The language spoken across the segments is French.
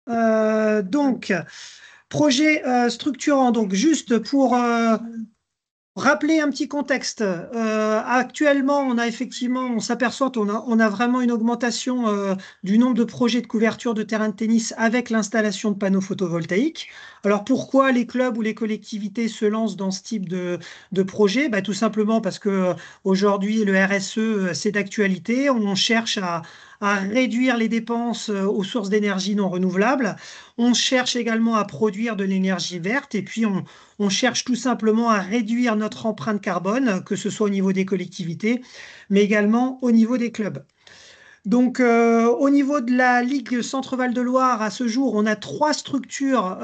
Donc, projet structurant. Donc, juste pour rappeler un petit contexte. Actuellement, on s'aperçoit qu'on a vraiment une augmentation du nombre de projets de couverture de terrain de tennis avec l'installation de panneaux photovoltaïques. Alors pourquoi les clubs ou les collectivités se lancent dans ce type de projet? Tout simplement parce que aujourd'hui, le RSE, c'est d'actualité. On cherche à réduire les dépenses aux sources d'énergie non renouvelables. On cherche également à produire de l'énergie verte et puis on cherche tout simplement à réduire notre empreinte carbone, que ce soit au niveau des collectivités, mais également au niveau des clubs. Donc, au niveau de la Ligue Centre-Val de Loire, à ce jour, on a trois structures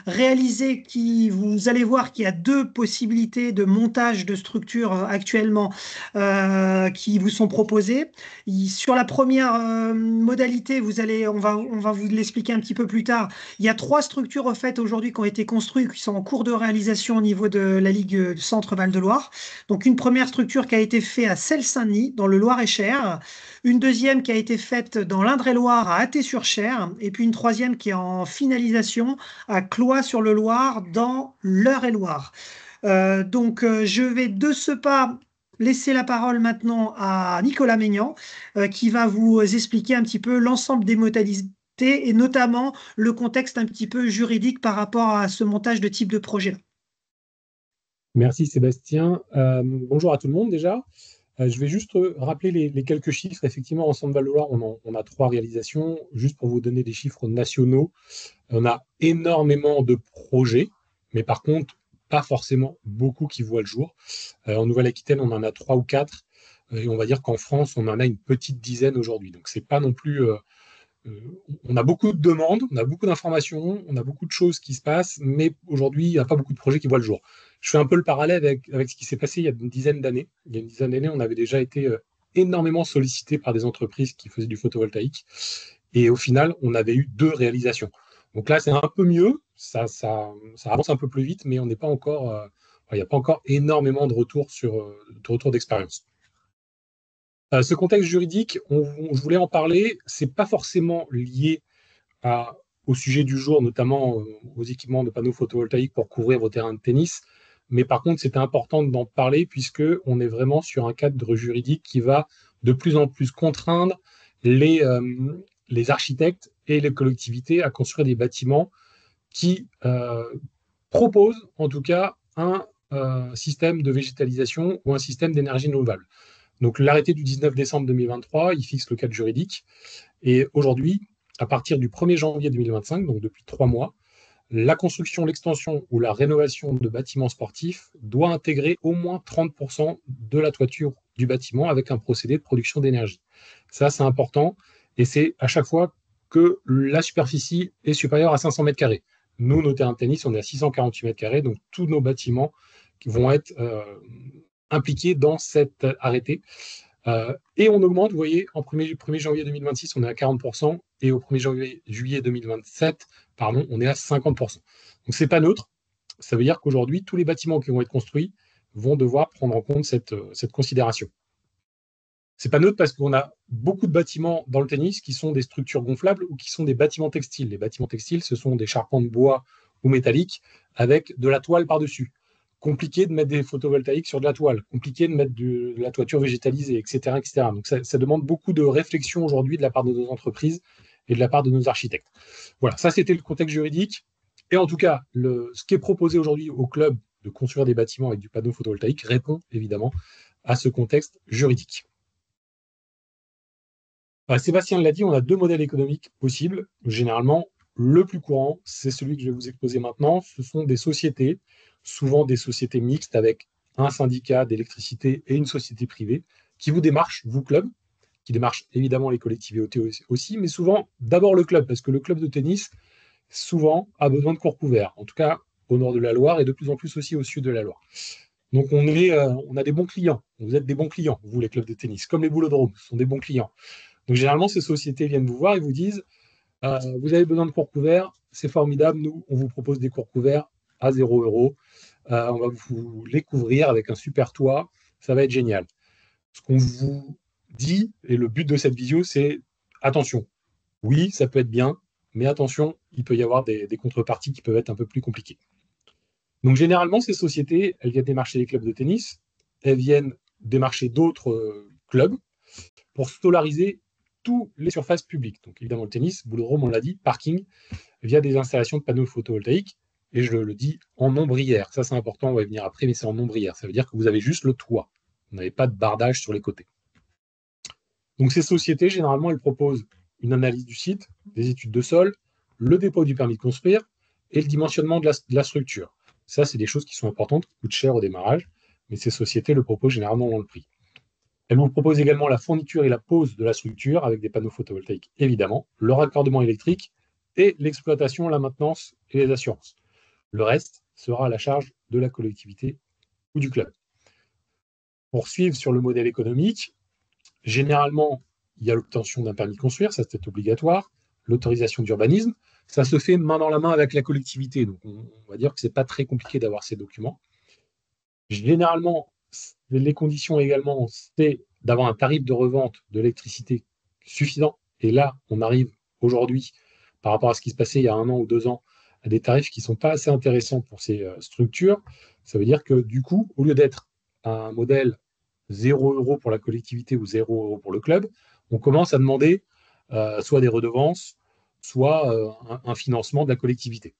réalisées qui, vous allez voir qu'il y a deux possibilités de montage de structures actuellement qui vous sont proposées. Sur la première modalité, on va vous l'expliquer un petit peu plus tard. Il y a trois structures en fait aujourd'hui qui ont été construites, qui sont en cours de réalisation au niveau de la Ligue Centre-Val de Loire. Donc, une première structure qui a été faite à Celles-Saint-Denis, dans le Loir-et-Cher, une deuxième qui a été faite dans l'Indre-et-Loire à Athée-sur-Cher, et puis une troisième qui est en finalisation à Cloix-sur-le-Loir dans l'Eure-et-Loire. Je vais de ce pas laisser la parole maintenant à Nicolas Maignan, qui va vous expliquer un petit peu l'ensemble des modalités et notamment le contexte un petit peu juridique par rapport à ce montage de type de projet-là. Merci Sébastien. Bonjour à tout le monde déjà. Je vais juste rappeler les quelques chiffres. Effectivement, en Centre-Val-de-Loire, on a trois réalisations. Juste pour vous donner des chiffres nationaux, on a énormément de projets, mais par contre, pas forcément beaucoup qui voient le jour. En Nouvelle-Aquitaine, on en a trois ou quatre. Et on va dire qu'en France, on en a une petite dizaine aujourd'hui. Donc, c'est pas non plus on a beaucoup de demandes, on a beaucoup d'informations, on a beaucoup de choses qui se passent, mais aujourd'hui, il n'y a pas beaucoup de projets qui voient le jour. Je fais un peu le parallèle avec ce qui s'est passé il y a une dizaine d'années. Il y a une dizaine d'années, on avait déjà été énormément sollicité par des entreprises qui faisaient du photovoltaïque. Et au final, on avait eu deux réalisations. Donc là, c'est un peu mieux, ça avance un peu plus vite, mais on n'est pas encore, il n'y a pas encore énormément de retours de retours d'expérience. Ce contexte juridique, je voulais en parler, c'est pas forcément lié au sujet du jour, notamment aux équipements de panneaux photovoltaïques pour couvrir vos terrains de tennis. Mais par contre, c'était important d'en parler puisque on est vraiment sur un cadre juridique qui va de plus en plus contraindre les architectes et les collectivités à construire des bâtiments qui proposent en tout cas un système de végétalisation ou un système d'énergie renouvelable. Donc l'arrêté du 19 décembre 2023, il fixe le cadre juridique. Et aujourd'hui, à partir du 1er janvier 2025, donc depuis 3 mois, la construction, l'extension ou la rénovation de bâtiments sportifs doit intégrer au moins 30% de la toiture du bâtiment avec un procédé de production d'énergie. Ça, c'est important. Et c'est à chaque fois que la superficie est supérieure à 500 mètres carrés. Nous, nos terrains de tennis, on est à 648 mètres carrés, donc tous nos bâtiments qui vont être impliqués dans cet arrêté. Et on augmente, vous voyez, en 1er janvier 2026, on est à 40%, et au 1er juillet 2027, pardon, on est à 50%. Donc, ce n'est pas neutre. Ça veut dire qu'aujourd'hui, tous les bâtiments qui vont être construits vont devoir prendre en compte cette considération. C'est pas neutre parce qu'on a beaucoup de bâtiments dans le tennis qui sont des structures gonflables ou qui sont des bâtiments textiles. Les bâtiments textiles, ce sont des charpents de bois ou métalliques avec de la toile par-dessus. Compliqué de mettre des photovoltaïques sur de la toile, compliqué de mettre de la toiture végétalisée, etc. etc. Donc ça demande beaucoup de réflexion aujourd'hui de la part de nos entreprises et de la part de nos architectes. Voilà, ça c'était le contexte juridique. Et en tout cas, ce qui est proposé aujourd'hui au club de construire des bâtiments avec du panneau photovoltaïque répond évidemment à ce contexte juridique. Sébastien l'a dit, on a deux modèles économiques possibles. Généralement, le plus courant, c'est celui que je vais vous exposer maintenant. Ce sont des sociétés, souvent des sociétés mixtes avec un syndicat d'électricité et une société privée, qui vous démarchent, vous club, qui démarchent évidemment les collectivités aussi, mais souvent d'abord le club, parce que le club de tennis, souvent, a besoin de cours couverts. En tout cas, au nord de la Loire et de plus en plus aussi au sud de la Loire. Donc on a des bons clients. Vous êtes des bons clients, vous, les clubs de tennis, comme les boulodromes, ce sont des bons clients. Donc généralement, ces sociétés viennent vous voir et vous disent vous avez besoin de cours couverts, c'est formidable, nous, on vous propose des cours couverts à 0 euros. On va vous les couvrir avec un super toit, ça va être génial. Ce qu'on vous dit, et le but de cette visio, c'est attention, oui, ça peut être bien, mais attention, il peut y avoir des contreparties qui peuvent être un peu plus compliquées. Donc généralement, ces sociétés, elles viennent démarcher les clubs de tennis, elles viennent démarcher d'autres clubs pour solariser toutes les surfaces publiques. Donc évidemment, le tennis, boulodrome, on l'a dit, parking, via des installations de panneaux photovoltaïques, et je le dis en ombrière. Ça, c'est important, on va y venir après, mais c'est en ombrière. Ça veut dire que vous avez juste le toit. Vous n'avez pas de bardage sur les côtés. Donc ces sociétés, généralement, elles proposent une analyse du site, des études de sol, le dépôt du permis de construire et le dimensionnement de la structure. Ça, c'est des choses qui sont importantes, qui coûtent cher au démarrage, mais ces sociétés le proposent généralement dans le prix. Elles vous proposent également la fourniture et la pose de la structure avec des panneaux photovoltaïques, évidemment, le raccordement électrique et l'exploitation, la maintenance et les assurances. Le reste sera à la charge de la collectivité ou du club. Pour suivre sur le modèle économique, généralement, il y a l'obtention d'un permis de construire, ça c'est obligatoire, l'autorisation d'urbanisme, ça se fait main dans la main avec la collectivité, donc on va dire que ce n'est pas très compliqué d'avoir ces documents. Généralement, les conditions également, c'est d'avoir un tarif de revente de l'électricité suffisant, et là, on arrive aujourd'hui, par rapport à ce qui se passait il y a 1 an ou 2 ans, à des tarifs qui ne sont pas assez intéressants pour ces structures. Ça veut dire que du coup, au lieu d'être un modèle 0 € pour la collectivité ou 0 € pour le club, on commence à demander soit des redevances, soit un financement de la collectivité.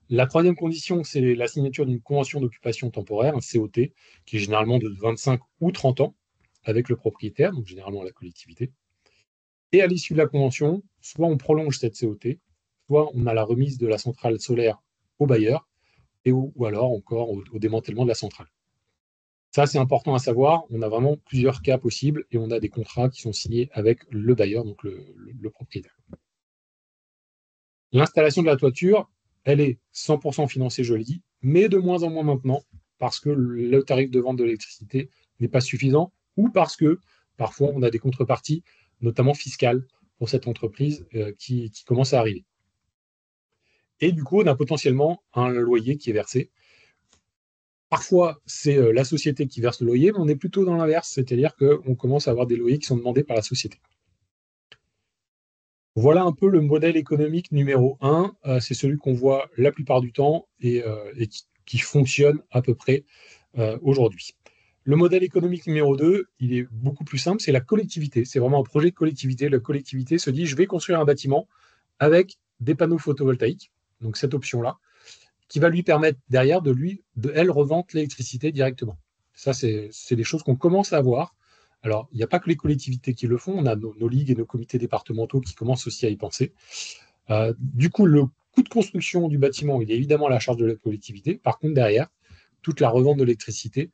La troisième condition, c'est la signature d'une convention d'occupation temporaire, un COT, qui est généralement de 25 ou 30 ans avec le propriétaire, donc généralement la collectivité. Et à l'issue de la convention, soit on prolonge cette COT, soit on a la remise de la centrale solaire au bailleur, ou alors encore au démantèlement de la centrale. Ça, c'est important à savoir. On a vraiment plusieurs cas possibles et on a des contrats qui sont signés avec le bailleur, donc le propriétaire. L'installation de la toiture, elle est 100% financée, je le dis, mais de moins en moins maintenant, parce que le tarif de vente de l'électricité n'est pas suffisant, ou parce que parfois on a des contreparties, notamment fiscales, pour cette entreprise qui commence à arriver. Et du coup, on a potentiellement un loyer qui est versé. Parfois, c'est la société qui verse le loyer, mais on est plutôt dans l'inverse, c'est-à-dire qu'on commence à avoir des loyers qui sont demandés par la société. Voilà un peu le modèle économique numéro 1. C'est celui qu'on voit la plupart du temps et qui fonctionne à peu près aujourd'hui. Le modèle économique numéro 2, il est beaucoup plus simple, c'est la collectivité. C'est vraiment un projet de collectivité. La collectivité se dit, je vais construire un bâtiment avec des panneaux photovoltaïques, donc cette option-là, qui va lui permettre derrière de elle revendre l'électricité directement. Ça, c'est des choses qu'on commence à voir. Alors, il n'y a pas que les collectivités qui le font, on a nos ligues et nos comités départementaux qui commencent aussi à y penser. Du coup, le coût de construction du bâtiment, il est évidemment à la charge de la collectivité. Par contre, derrière, toute la revente de l'électricité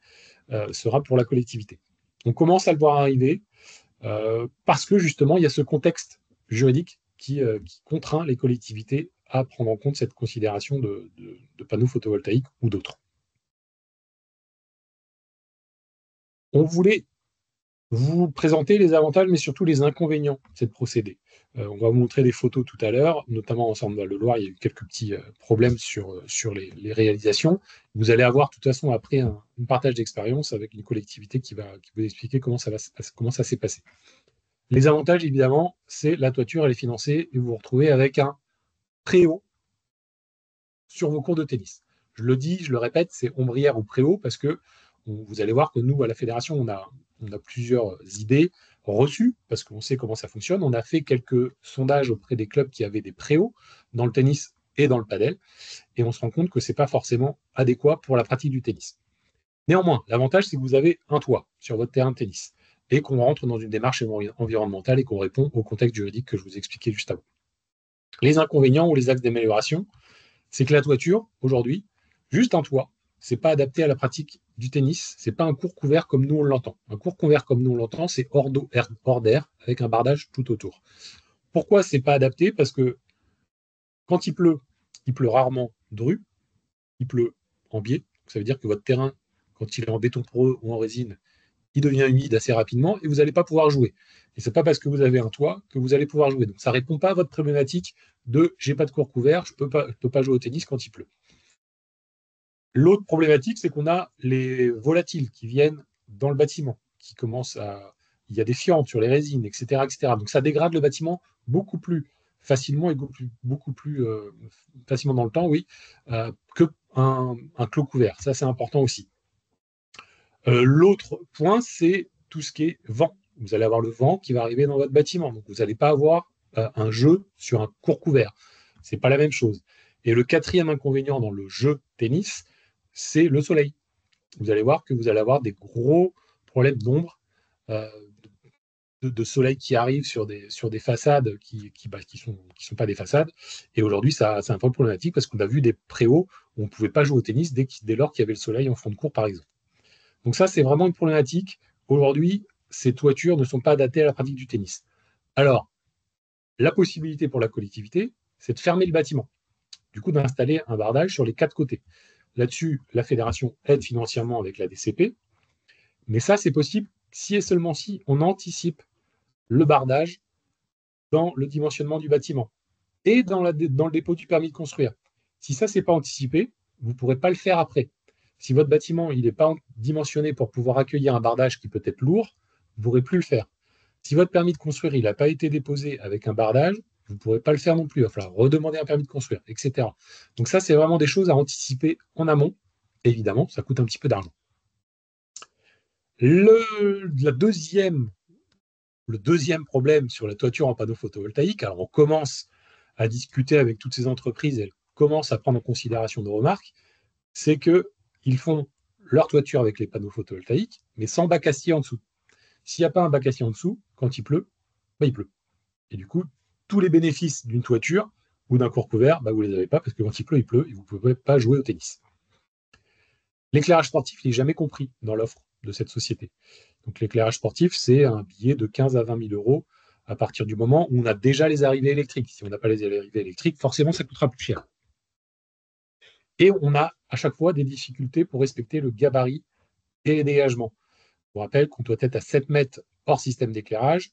sera pour la collectivité. On commence à le voir arriver parce que justement, il y a ce contexte juridique qui contraint les collectivités à prendre en compte cette considération de panneaux photovoltaïques ou d'autres. On voulait vous présenter les avantages, mais surtout les inconvénients de cette procédé. On va vous montrer des photos tout à l'heure, notamment en Centre-Val-de-Loire, il y a eu quelques petits problèmes sur les réalisations. Vous allez avoir de toute façon après un partage d'expérience avec une collectivité qui vous expliquer comment ça s'est passé. Les avantages, évidemment, c'est la toiture, elle est financée et vous vous retrouvez avec un préau sur vos cours de tennis. Je le dis, je le répète, c'est ombrière ou préau parce que vous allez voir que nous, à la fédération, on a plusieurs idées reçues parce qu'on sait comment ça fonctionne. On a fait quelques sondages auprès des clubs qui avaient des préaux dans le tennis et dans le padel et on se rend compte que ce n'est pas forcément adéquat pour la pratique du tennis. Néanmoins, l'avantage, c'est que vous avez un toit sur votre terrain de tennis et qu'on rentre dans une démarche environnementale et qu'on répond au contexte juridique que je vous expliquais juste avant. Les inconvénients ou les axes d'amélioration, c'est que la toiture, aujourd'hui, juste un toit, c'est pas adapté à la pratique du tennis, c'est pas un court couvert comme nous on l'entend. Un court couvert comme nous on l'entend, c'est hors d'eau, hors d'air, avec un bardage tout autour. Pourquoi c'est pas adapté? Parce que quand il pleut rarement dru, il pleut en biais, ça veut dire que votre terrain, quand il est en béton poreux ou en résine, il devient humide assez rapidement et vous n'allez pas pouvoir jouer. Et c'est pas parce que vous avez un toit que vous allez pouvoir jouer. Donc ça répond pas à votre problématique de j'ai pas de court couvert, je peux pas jouer au tennis quand il pleut. L'autre problématique, c'est qu'on a les volatiles qui viennent dans le bâtiment, qui commencent à... Il y a des fientes sur les résines, etc., etc. Donc ça dégrade le bâtiment beaucoup plus facilement et beaucoup plus facilement dans le temps, oui, qu'un clos couvert. Ça, c'est important aussi. L'autre point, c'est tout ce qui est vent. Vous allez avoir le vent qui va arriver dans votre bâtiment. Donc, vous n'allez pas avoir un jeu sur un court couvert. Ce n'est pas la même chose. Et le quatrième inconvénient dans le jeu tennis, c'est le soleil. Vous allez voir que vous allez avoir des gros problèmes d'ombre, de soleil qui arrivent sur des façades qui sont pas des façades. Et aujourd'hui, c'est un peu problématique parce qu'on a vu des préaux où on ne pouvait pas jouer au tennis dès lors qu'il y avait le soleil en fond de cours, par exemple. Donc ça, c'est vraiment une problématique. Aujourd'hui, ces toitures ne sont pas adaptées à la pratique du tennis. Alors, la possibilité pour la collectivité, c'est de fermer le bâtiment. Du coup, d'installer un bardage sur les 4 côtés. Là-dessus, la fédération aide financièrement avec la DCP. Mais ça, c'est possible si et seulement si on anticipe le bardage dans le dimensionnement du bâtiment et dans le dépôt du permis de construire. Si ça, c'est pas anticipé, vous ne pourrez pas le faire après. Si votre bâtiment il n'est pas dimensionné pour pouvoir accueillir un bardage qui peut être lourd, vous ne pourrez plus le faire. Si votre permis de construire il n'a pas été déposé avec un bardage, vous ne pourrez pas le faire non plus. Il va falloir redemander un permis de construire, etc. Donc ça, c'est vraiment des choses à anticiper en amont. Évidemment, ça coûte un petit peu d'argent. Le deuxième problème sur la toiture en panneaux photovoltaïques, alors on commence à discuter avec toutes ces entreprises, elles commencent à prendre en considération nos remarques, c'est qu'ils font leur toiture avec les panneaux photovoltaïques, mais sans bac acier en dessous. S'il n'y a pas un bac acier en dessous, quand il pleut, il pleut. Et du coup, tous les bénéfices d'une toiture ou d'un court couvert, vous ne les avez pas parce que quand il pleut, et vous ne pouvez pas jouer au tennis. L'éclairage sportif, il n'est jamais compris dans l'offre de cette société. Donc l'éclairage sportif, c'est un billet de 15 à 20 000 euros à partir du moment où on a déjà les arrivées électriques. Si on n'a pas les arrivées électriques, forcément, ça coûtera plus cher. Et on a à chaque fois des difficultés pour respecter le gabarit et les dégagements. Je vous rappelle qu'on doit être à 7 mètres hors système d'éclairage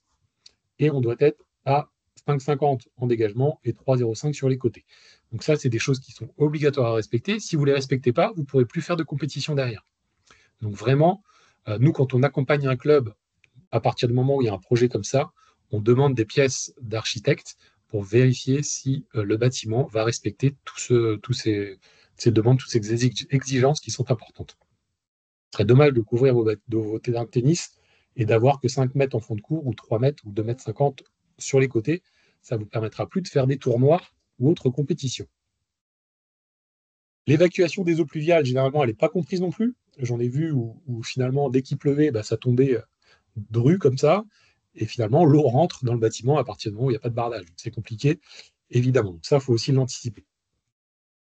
et on doit être à 5,50 en dégagement et 3,05 sur les côtés. Donc ça, c'est des choses qui sont obligatoires à respecter. Si vous ne les respectez pas, vous ne pourrez plus faire de compétition derrière. Donc vraiment, nous, quand on accompagne un club, à partir du moment où il y a un projet comme ça, on demande des pièces d'architecte pour vérifier si le bâtiment va respecter tous ces demandes, toutes ces exigences qui sont importantes. Ce serait dommage de couvrir vos terrains de tennis et d'avoir que 5 mètres en fond de cours ou 3 mètres ou 2,50 m sur les côtés. Ça ne vous permettra plus de faire des tournois ou autres compétitions. L'évacuation des eaux pluviales, généralement, elle n'est pas comprise non plus. J'en ai vu où finalement, dès qu'il pleuvait, ça tombait dru comme ça, et finalement, l'eau rentre dans le bâtiment à partir du moment où il n'y a pas de bardage. C'est compliqué, évidemment. Donc ça, il faut aussi l'anticiper.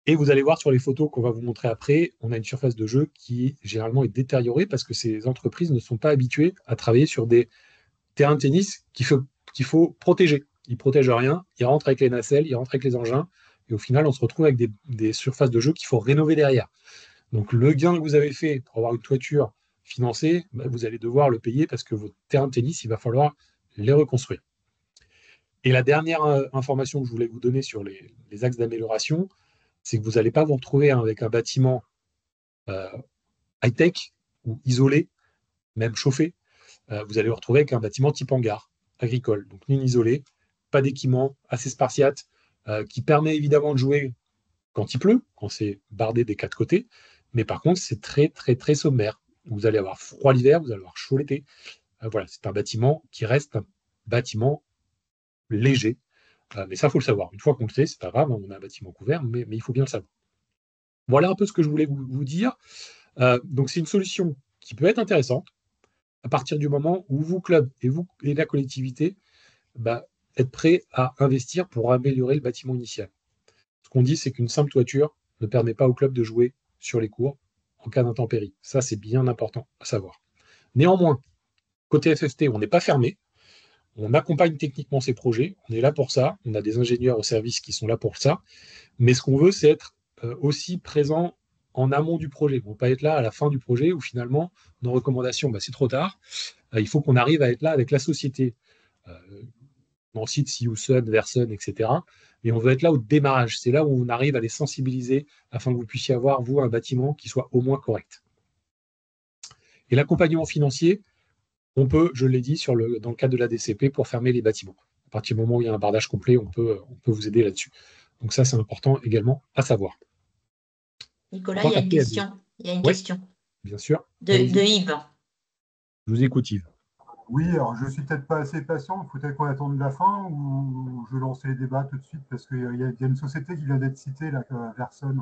Et vous allez voir sur les photos qu'on va vous montrer après, on a une surface de jeu qui généralement est détériorée parce que ces entreprises ne sont pas habituées à travailler sur des terrains de tennis qu'il faut protéger. Ils ne protègent rien, ils rentrent avec les nacelles, ils rentrent avec les engins, et au final, on se retrouve avec des surfaces de jeu qu'il faut rénover derrière. Donc le gain que vous avez fait pour avoir une toiture financée, vous allez devoir le payer parce que vos terrains de tennis, il va falloir les reconstruire. Et la dernière information que je voulais vous donner sur les axes d'amélioration, c'est que vous n'allez pas vous retrouver avec un bâtiment high-tech ou isolé, même chauffé. Vous allez vous retrouver avec un bâtiment type hangar agricole, donc non isolé, pas d'équipement, assez spartiate, qui permet évidemment de jouer quand il pleut, quand c'est bardé des 4 côtés, mais par contre, c'est très, très, très sommaire. Vous allez avoir froid l'hiver, vous allez avoir chaud l'été. Voilà, c'est un bâtiment qui reste un bâtiment léger. Mais ça, il faut le savoir. Une fois qu'on le sait, c'est pas grave, on a un bâtiment couvert, mais il faut bien le savoir. Voilà un peu ce que je voulais vous dire. Donc, c'est une solution qui peut être intéressante à partir du moment où vous, club, et la collectivité, êtes prêts à investir pour améliorer le bâtiment initial. Ce qu'on dit, c'est qu'une simple toiture ne permet pas au club de jouer sur les cours en cas d'intempérie. Ça, c'est bien important à savoir. Néanmoins, côté FFT, on n'est pas fermé. On accompagne techniquement ces projets. On est là pour ça. On a des ingénieurs au service qui sont là pour ça. Mais ce qu'on veut, c'est être aussi présent en amont du projet. On ne va pas être là à la fin du projet où finalement, nos recommandations, c'est trop tard. Il faut qu'on arrive à être là avec la société. On cite Siouson, Verson, etc. Et on veut être là au démarrage. C'est là où on arrive à les sensibiliser afin que vous puissiez avoir, vous, un bâtiment qui soit au moins correct. Et l'accompagnement financier, on peut, je l'ai dit, dans le cadre de la DCP, pour fermer les bâtiments. À partir du moment où il y a un bardage complet, on peut vous aider là-dessus. Donc ça, c'est important également à savoir. Nicolas, il y a une question. Il y a une question. Bien sûr. De Yves. Je vous écoute, Yves. Oui, alors je ne suis peut-être pas assez patient, il faut peut-être qu'on attende la fin ou je lance les débats tout de suite parce qu'il y a une société qui vient d'être citée, là, Verson,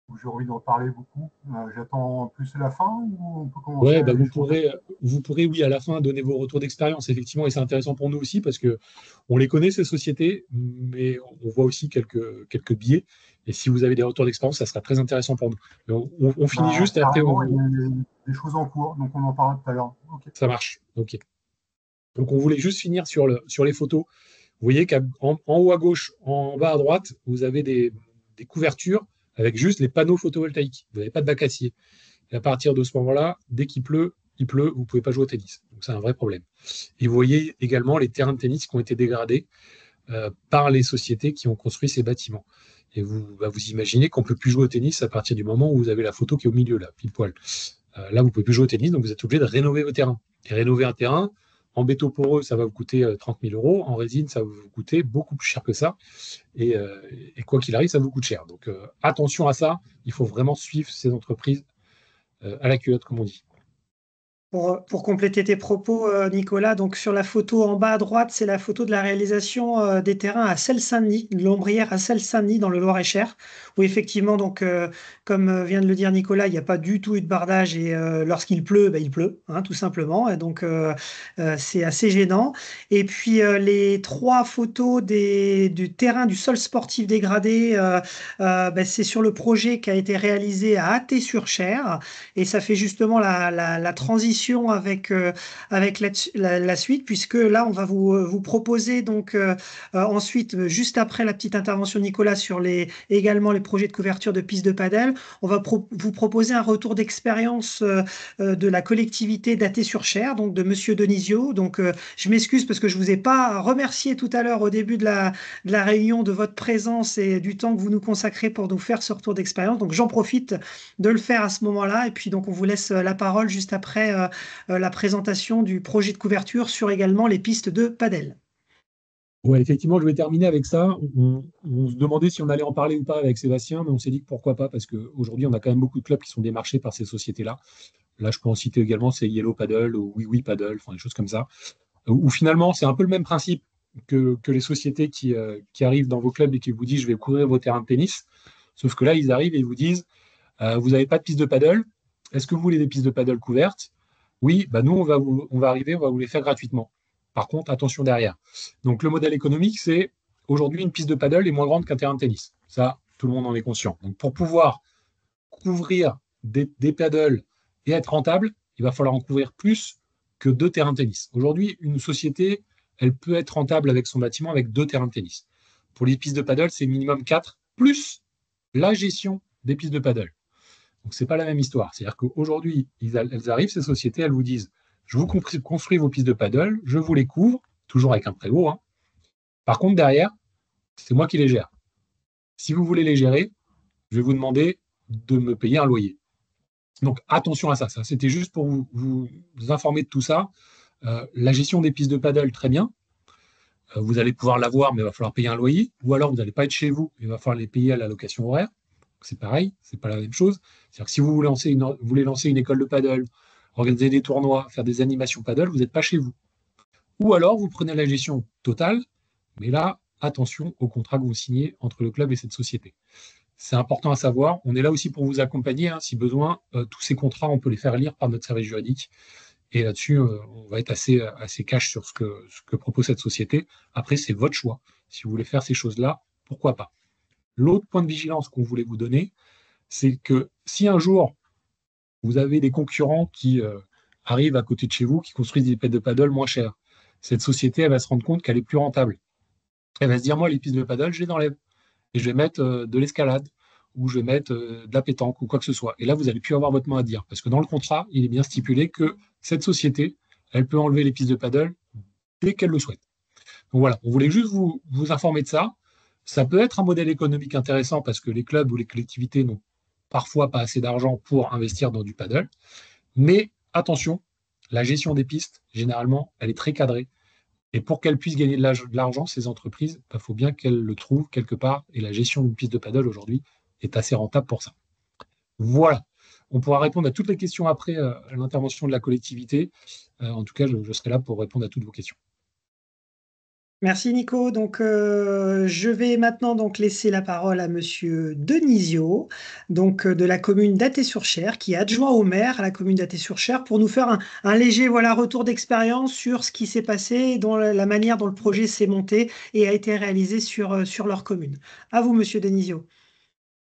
où j'ai envie d'en parler beaucoup. J'attends plus la fin ou on peut commencer? Oui, vous pourrez, oui, à la fin, donner vos retours d'expérience, effectivement, et c'est intéressant pour nous aussi parce qu'on les connaît, ces sociétés, mais on voit aussi quelques biais. Et si vous avez des retours d'expérience, ça sera très intéressant pour nous. On finit juste et après. Il y a des choses en cours, donc on en parlera tout à l'heure. Okay. Ça marche, ok. Donc on voulait juste finir sur les photos. Vous voyez qu'en haut à gauche, en bas à droite, vous avez des couvertures avec juste les panneaux photovoltaïques. Vous n'avez pas de bac acier. Et à partir de ce moment-là, dès qu'il pleut, vous ne pouvez pas jouer au tennis. Donc c'est un vrai problème. Et vous voyez également les terrains de tennis qui ont été dégradés par les sociétés qui ont construit ces bâtiments. Et vous imaginez qu'on ne peut plus jouer au tennis à partir du moment où vous avez la photo qui est au milieu, là, pile poil. Là, vous ne pouvez plus jouer au tennis, donc vous êtes obligé de rénover vos terrains. Et rénover un terrain, en béton poreux, ça va vous coûter 30 000 euros. En résine, ça va vous coûter beaucoup plus cher que ça. Et quoi qu'il arrive, ça vous coûte cher. Donc attention à ça. Il faut vraiment suivre ces entreprises à la culotte, comme on dit. Pour compléter tes propos, Nicolas, donc sur la photo en bas à droite, c'est la photo de la réalisation des terrains à Celles-Saint-Denis, de l'ombrière à Celles-Saint-Denis dans le Loir-et-Cher, où effectivement, donc, comme vient de le dire Nicolas, il n'y a pas du tout eu de bardage et lorsqu'il pleut, il pleut, hein, tout simplement. Et donc, c'est assez gênant. Et puis, les 3 photos du terrain du sol sportif dégradé, c'est sur le projet qui a été réalisé à Athée-sur-Cher. Et ça fait justement la transition avec la suite, puisque là, on va vous proposer donc ensuite, juste après la petite intervention de Nicolas sur également les projets de couverture de pistes de padel, on va vous proposer un retour d'expérience de la collectivité d'Athée-sur-Cher, donc de Monsieur Denisio. Donc, je m'excuse parce que je vous ai pas remercié tout à l'heure au début de la réunion de votre présence et du temps que vous nous consacrez pour nous faire ce retour d'expérience. Donc, j'en profite de le faire à ce moment-là. Et puis, donc, on vous laisse la parole juste après la présentation du projet de couverture sur également les pistes de padel. Ouais, effectivement, je vais terminer avec ça. On se demandait si on allait en parler ou pas avec Sébastien, mais on s'est dit que pourquoi pas, parce qu'aujourd'hui, on a quand même beaucoup de clubs qui sont démarchés par ces sociétés-là. Là, je peux en citer également, c'est Yellow Paddle ou Oui Paddle, enfin des choses comme ça, où finalement, c'est un peu le même principe que les sociétés qui arrivent dans vos clubs et qui vous disent, je vais couvrir vos terrains de tennis, sauf que là, ils arrivent et ils vous disent, vous n'avez pas de piste de paddle, est-ce que vous voulez des pistes de paddle couvertes? Oui, nous, on va arriver, on va vous les faire gratuitement. Par contre, attention derrière. Donc, le modèle économique, c'est aujourd'hui, une piste de paddle est moins grande qu'un terrain de tennis. Ça, tout le monde en est conscient. Donc, pour pouvoir couvrir des paddles et être rentable, il va falloir en couvrir plus que 2 terrains de tennis. Aujourd'hui, une société, elle peut être rentable avec son bâtiment avec 2 terrains de tennis. Pour les pistes de paddle, c'est minimum 4, plus la gestion des pistes de paddle. Donc, ce n'est pas la même histoire. C'est-à-dire qu'aujourd'hui, elles arrivent, ces sociétés, elles vous disent, je vous construis vos pistes de paddle, je vous les couvre, toujours avec un prévôt. Hein. Par contre, derrière, c'est moi qui les gère. Si vous voulez les gérer, je vais vous demander de me payer un loyer. Donc, attention à ça. Ça, c'était juste pour vous informer de tout ça. La gestion des pistes de paddle, très bien. Vous allez pouvoir l'avoir, mais il va falloir payer un loyer. Ou alors, vous n'allez pas être chez vous, il va falloir les payer à la location horaire. C'est pareil, c'est pas la même chose. C'est-à-dire que si vous voulez lancer une école de paddle, organiser des tournois, faire des animations paddle, vous n'êtes pas chez vous. Ou alors, vous prenez la gestion totale, mais là, attention au contrat que vous signez entre le club et cette société. C'est important à savoir. On est là aussi pour vous accompagner. Hein, si besoin, tous ces contrats, on peut les faire lire par notre service juridique. Et là-dessus, on va être assez cash sur ce que propose cette société. Après, c'est votre choix. Si vous voulez faire ces choses-là, pourquoi pas. L'autre point de vigilance qu'on voulait vous donner, c'est que si un jour, vous avez des concurrents qui arrivent à côté de chez vous, qui construisent des pistes de paddle moins chères, cette société, elle va se rendre compte qu'elle est plus rentable. Elle va se dire, moi, les pistes de paddle, je les enlève. Et je vais mettre de l'escalade, ou je vais mettre de la pétanque, ou quoi que ce soit. Et là, vous n'allez plus avoir votre mot à dire. Parce que dans le contrat, il est bien stipulé que cette société, elle peut enlever les pistes de paddle dès qu'elle le souhaite. Donc voilà, on voulait juste vous informer de ça. Ça peut être un modèle économique intéressant parce que les clubs ou les collectivités n'ont parfois pas assez d'argent pour investir dans du paddle. Mais attention, la gestion des pistes, généralement, elle est très cadrée. Et pour qu'elles puissent gagner de l'argent, ces entreprises, il faut bien qu'elles le trouvent quelque part. Et la gestion d'une piste de paddle aujourd'hui est assez rentable pour ça. Voilà. On pourra répondre à toutes les questions après l'intervention de la collectivité. En tout cas, je serai là pour répondre à toutes vos questions. Merci Nico. Donc, je vais maintenant donc laisser la parole à Monsieur Denisio, donc de la commune d'Athée-sur-Cher, qui est adjoint au maire à la commune d'Athée-sur-Cher, pour nous faire un léger retour d'expérience sur ce qui s'est passé, et dans la manière dont le projet s'est monté et a été réalisé sur leur commune. À vous, Monsieur Denisio.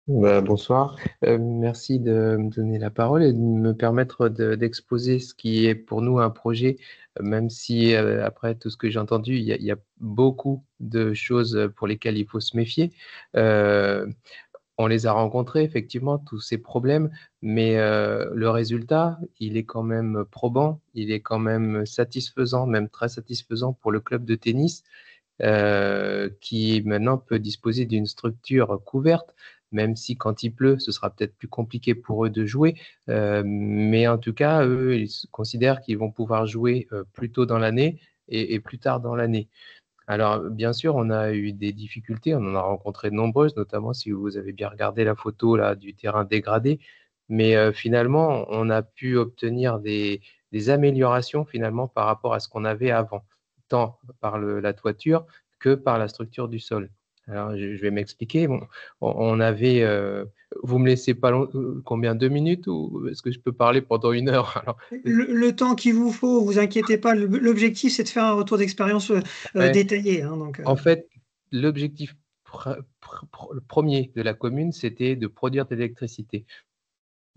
Bonsoir. Merci de me donner la parole et de me permettre d'exposer ce qui est pour nous un projet, même si après tout ce que j'ai entendu, il y a beaucoup de choses pour lesquelles il faut se méfier. On les a rencontrés, effectivement, tous ces problèmes, mais le résultat, il est quand même probant, il est quand même satisfaisant, même très satisfaisant pour le club de tennis, qui maintenant peut disposer d'une structure couverte, même si quand il pleut, ce sera peut-être plus compliqué pour eux de jouer. Mais en tout cas, eux, ils considèrent qu'ils vont pouvoir jouer plus tôt dans l'année et plus tard dans l'année. Alors, bien sûr, on a eu des difficultés, on en a rencontré de nombreuses, notamment si vous avez bien regardé la photo là, du terrain dégradé. Mais finalement, on a pu obtenir des améliorations finalement par rapport à ce qu'on avait avant, tant par la toiture que par la structure du sol. Alors, je vais m'expliquer. Bon, on avait. Vous me laissez pas combien, 2 minutes ou est-ce que je peux parler pendant 1 heure? Alors, Le temps qu'il vous faut, vous inquiétez pas. L'objectif, c'est de faire un retour d'expérience ouais. détaillé. Hein, donc, En fait, l'objectif premier de la commune, c'était de produire de l'électricité.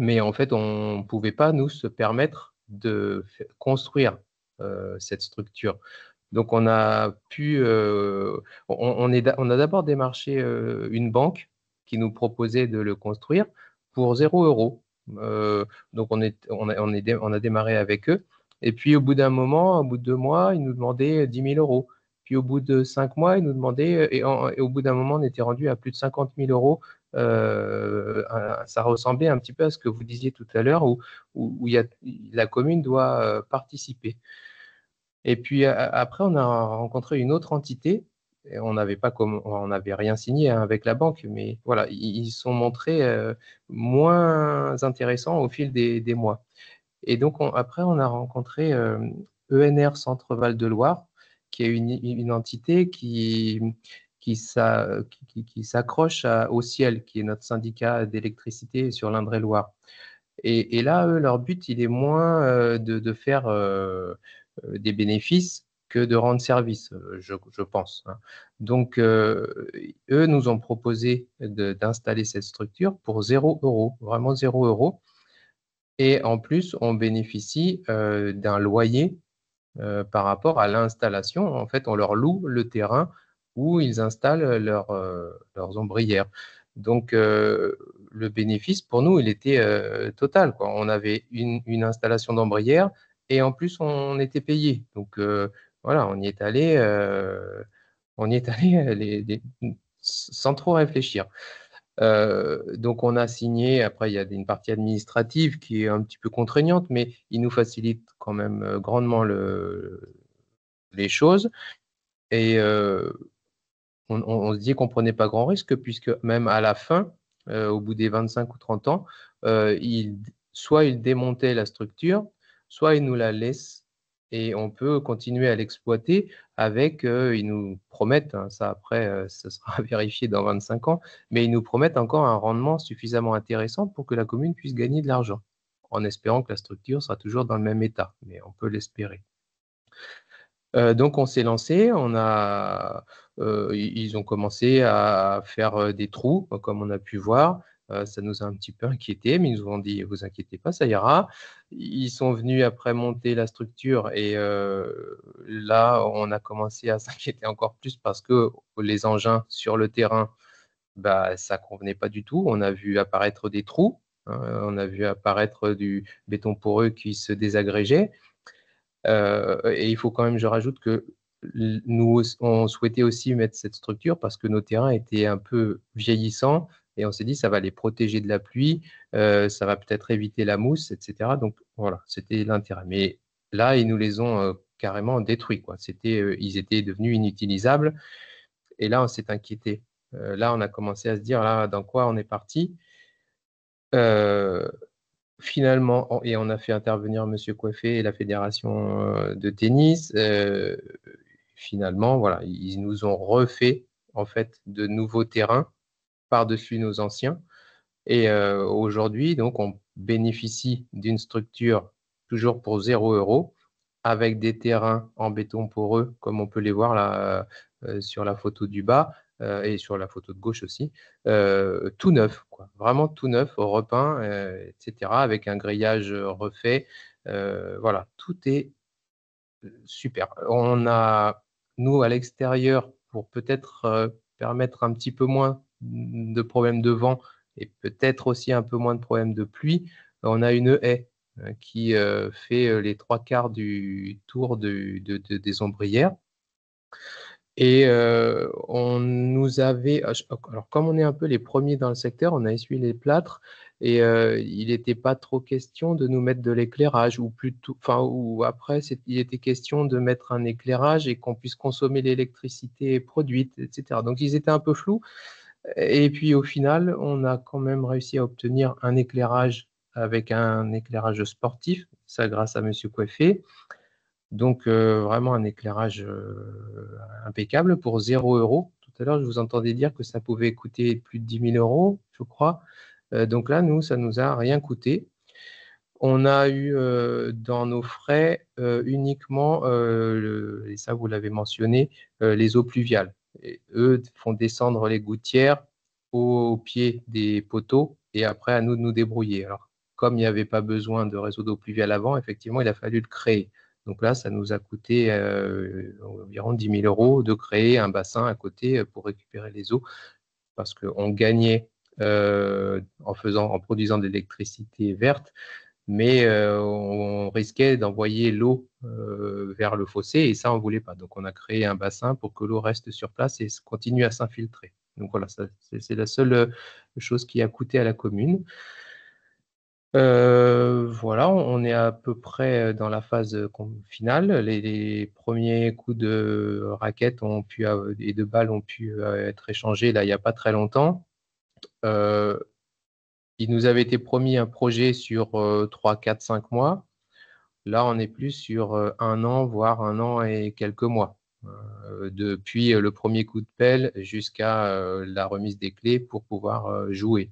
Mais en fait, on ne pouvait pas, nous, se permettre de construire cette structure. Donc, on a pu, on a d'abord démarché une banque qui nous proposait de le construire pour 0 €. Donc, on a démarré avec eux. Et puis, au bout d'un moment, au bout de 2 mois, ils nous demandaient 10 000 €. Puis, au bout de 5 mois, ils nous demandaient, et au bout d'un moment, on était rendu à plus de 50 000 €. Ça ressemblait un petit peu à ce que vous disiez tout à l'heure, où la commune doit participer. Et puis après, on a rencontré une autre entité. Et on n'avait rien signé avec la banque, mais voilà, ils sont montrés moins intéressants au fil des mois. Et donc après, on a rencontré ENR Centre Val de Loire, qui est une entité qui s'accroche au Ciel, qui est notre syndicat d'électricité sur l'Indre-et-Loire. Et là, eux, leur but, il est moins de faire des bénéfices que de rendre service, je pense. Hein. Donc, eux nous ont proposé d'installer cette structure pour 0 €, vraiment 0 €. Et en plus, on bénéficie d'un loyer par rapport à l'installation. En fait, on leur loue le terrain où ils installent leurs ombrières. Donc, le bénéfice, pour nous, il était total, quoi. On avait une installation d'ombrière et en plus, on était payé. Donc, voilà, on y est allé, sans trop réfléchir. Donc, on a signé. Après, il y a une partie administrative qui est un petit peu contraignante, mais il nous facilite quand même grandement les choses. Et on se dit qu'on ne prenait pas grand risque, puisque même à la fin, au bout des 25 ou 30 ans, soit il démontait la structure, soit il nous la laisse et on peut continuer à l'exploiter avec, ils nous promettent, hein, ça après, ça sera vérifié dans 25 ans, mais ils nous promettent encore un rendement suffisamment intéressant pour que la commune puisse gagner de l'argent, en espérant que la structure sera toujours dans le même état, mais on peut l'espérer. Donc on s'est lancé, ils ont commencé à faire des trous, comme on a pu voir. Ça nous a un petit peu inquiétés, mais ils nous ont dit: «Vous inquiétez pas, ça ira». Ils sont venus après monter la structure et là, on a commencé à s'inquiéter encore plus parce que les engins sur le terrain, bah, ça convenait pas du tout. On a vu apparaître des trous, on a vu apparaître du béton poreux qui se désagrégeait. Et il faut quand même, je rajoute que nous, on souhaitait aussi mettre cette structure parce que nos terrains étaient un peu vieillissants et on s'est dit ça va les protéger de la pluie, ça va peut-être éviter la mousse, etc. Donc voilà, c'était l'intérêt. Mais là, ils nous les ont carrément détruits, quoi. Ils étaient devenus inutilisables. Et là, on s'est inquiété. Là, on a commencé à se dire, là, dans quoi on est parti. Finalement, et on a fait intervenir M. Coiffé et la fédération de tennis. Finalement, voilà, ils nous ont refait en fait de nouveaux terrains par-dessus nos anciens. Et aujourd'hui, donc, on bénéficie d'une structure toujours pour 0 € avec des terrains en béton poreux, comme on peut les voir là sur la photo du bas et sur la photo de gauche aussi, tout neuf, quoi. Vraiment tout neuf, repeint, etc., avec un grillage refait. Voilà, tout est super. On a, nous, à l'extérieur, pour peut-être permettre un petit peu moins de problèmes de vent et peut-être aussi un peu moins de problèmes de pluie, on a une haie qui fait les 3/4 du tour des ombrières. Et on nous avait, alors comme on est un peu les premiers dans le secteur, on a essuyé les plâtres et il n'était pas trop question de nous mettre de l'éclairage, ou plutôt, enfin, ou après, il était question de mettre un éclairage et qu'on puisse consommer l'électricité produite, etc. Donc ils étaient un peu flous. Et puis au final, on a quand même réussi à obtenir un éclairage avec un éclairage sportif, ça grâce à M. Coiffé. Donc vraiment un éclairage impeccable pour 0 €. Tout à l'heure, je vous entendais dire que ça pouvait coûter plus de 10 000 €, je crois. Donc là, nous, ça nous a rien coûté. On a eu dans nos frais uniquement, et ça vous l'avez mentionné, les eaux pluviales. Et eux font descendre les gouttières au pied des poteaux et après à nous de nous débrouiller. Alors, comme il n'y avait pas besoin de réseau d'eau pluviale avant, effectivement, il a fallu le créer. Donc là, ça nous a coûté environ 10 000 € de créer un bassin à côté pour récupérer les eaux, parce qu'on gagnait en produisant de l'électricité verte, mais on risquait d'envoyer l'eau vers le fossé, et ça, on ne voulait pas. Donc, on a créé un bassin pour que l'eau reste sur place et continue à s'infiltrer. Donc voilà, c'est la seule chose qui a coûté à la commune. Voilà, on est à peu près dans la phase finale. Les premiers coups de raquettes et de balles ont pu être échangés là, il n'y a pas très longtemps. Il nous avait été promis un projet sur 3, 4, 5 mois. Là, on est plus sur 1 an, voire 1 an et quelques mois, depuis le premier coup de pelle jusqu'à la remise des clés pour pouvoir jouer.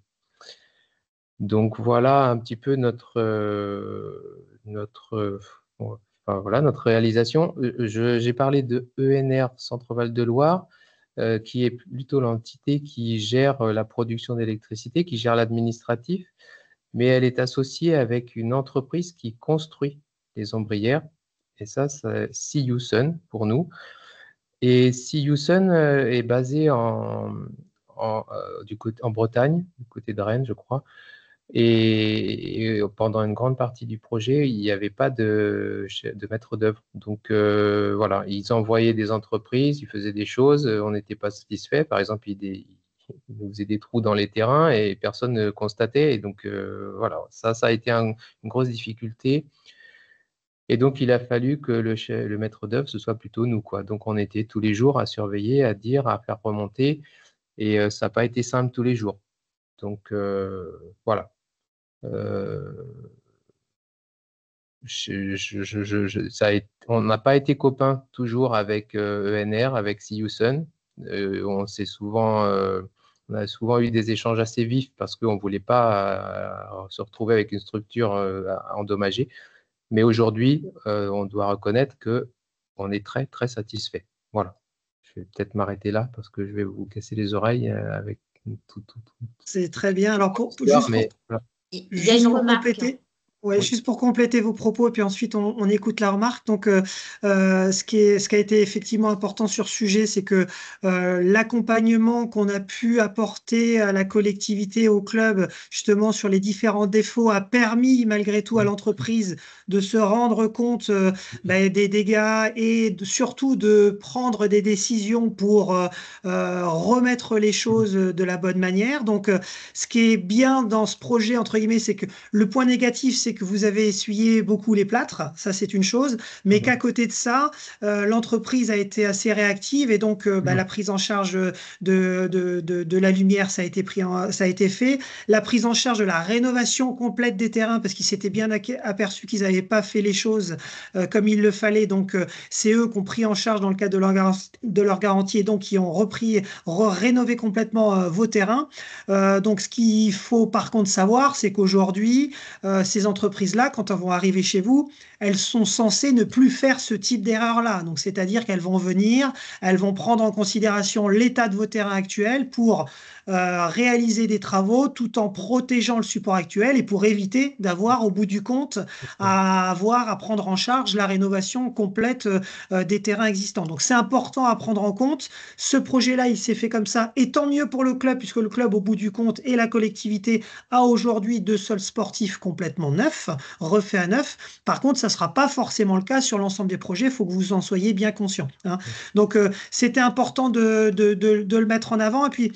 Donc voilà un petit peu notre réalisation. J'ai parlé de ENR Centre-Val de Loire, qui est plutôt l'entité qui gère la production d'électricité, qui gère l'administratif, mais elle est associée avec une entreprise qui construit les ombrières, et ça, c'est CU-Sun pour nous. Et CU-Sun est basé en Bretagne, du côté de Rennes, je crois. Et pendant une grande partie du projet, il n'y avait pas de maître d'œuvre. Donc voilà, ils envoyaient des entreprises, ils faisaient des choses, on n'était pas satisfait. Par exemple, ils nous faisaient des trous dans les terrains et personne ne constatait. Et donc voilà, ça a été une grosse difficulté. Et donc, il a fallu que le maître d'œuvre, ce soit plutôt nous, quoi. Donc, on était tous les jours à surveiller, à dire, à faire remonter. Et ça n'a pas été simple tous les jours. Donc voilà. On n'a pas été copains toujours avec ENR, avec CU-Sun. On a souvent eu des échanges assez vifs parce qu'on ne voulait pas se retrouver avec une structure endommagée. Mais aujourd'hui, on doit reconnaître qu'on est très, très satisfait. Voilà. Je vais peut-être m'arrêter là parce que je vais vous casser les oreilles avec tout. C'est très bien. Alors, juste pour compléter vos propos, et puis ensuite on écoute la remarque. Donc, ce qui a été effectivement important sur ce sujet, c'est que l'accompagnement qu'on a pu apporter à la collectivité, au club, justement sur les différents défauts, a permis malgré tout à l'entreprise de se rendre compte des dégâts et surtout de prendre des décisions pour remettre les choses de la bonne manière. Donc, ce qui est bien dans ce projet, entre guillemets, c'est que le point négatif, c'est c'est que vous avez essuyé beaucoup les plâtres, ça c'est une chose, mais qu'à côté de ça, l'entreprise a été assez réactive et donc la prise en charge de la lumière, ça a été fait. La prise en charge de la rénovation complète des terrains, parce qu'ils s'étaient bien aperçus qu'ils n'avaient pas fait les choses comme il le fallait, donc c'est eux qui ont pris en charge dans le cadre de leur garantie et donc qui ont rénové complètement vos terrains. Donc ce qu'il faut par contre savoir, c'est qu'aujourd'hui, ces entreprises-là, quand elles vont arriver chez vous, elles sont censées ne plus faire ce type d'erreur-là. Donc c'est-à-dire qu'elles vont venir, elles vont prendre en considération l'état de vos terrains actuels pour réaliser des travaux tout en protégeant le support actuel et pour éviter d'avoir au bout du compte à prendre en charge la rénovation complète des terrains existants. Donc c'est important à prendre en compte. Ce projet-là, il s'est fait comme ça et tant mieux pour le club puisque le club au bout du compte et la collectivité a aujourd'hui 2 sols sportifs complètement neufs, refaits à neuf. Par contre, ça ne sera pas forcément le cas sur l'ensemble des projets, il faut que vous en soyez bien conscients. Hein. Donc c'était important de le mettre en avant et puis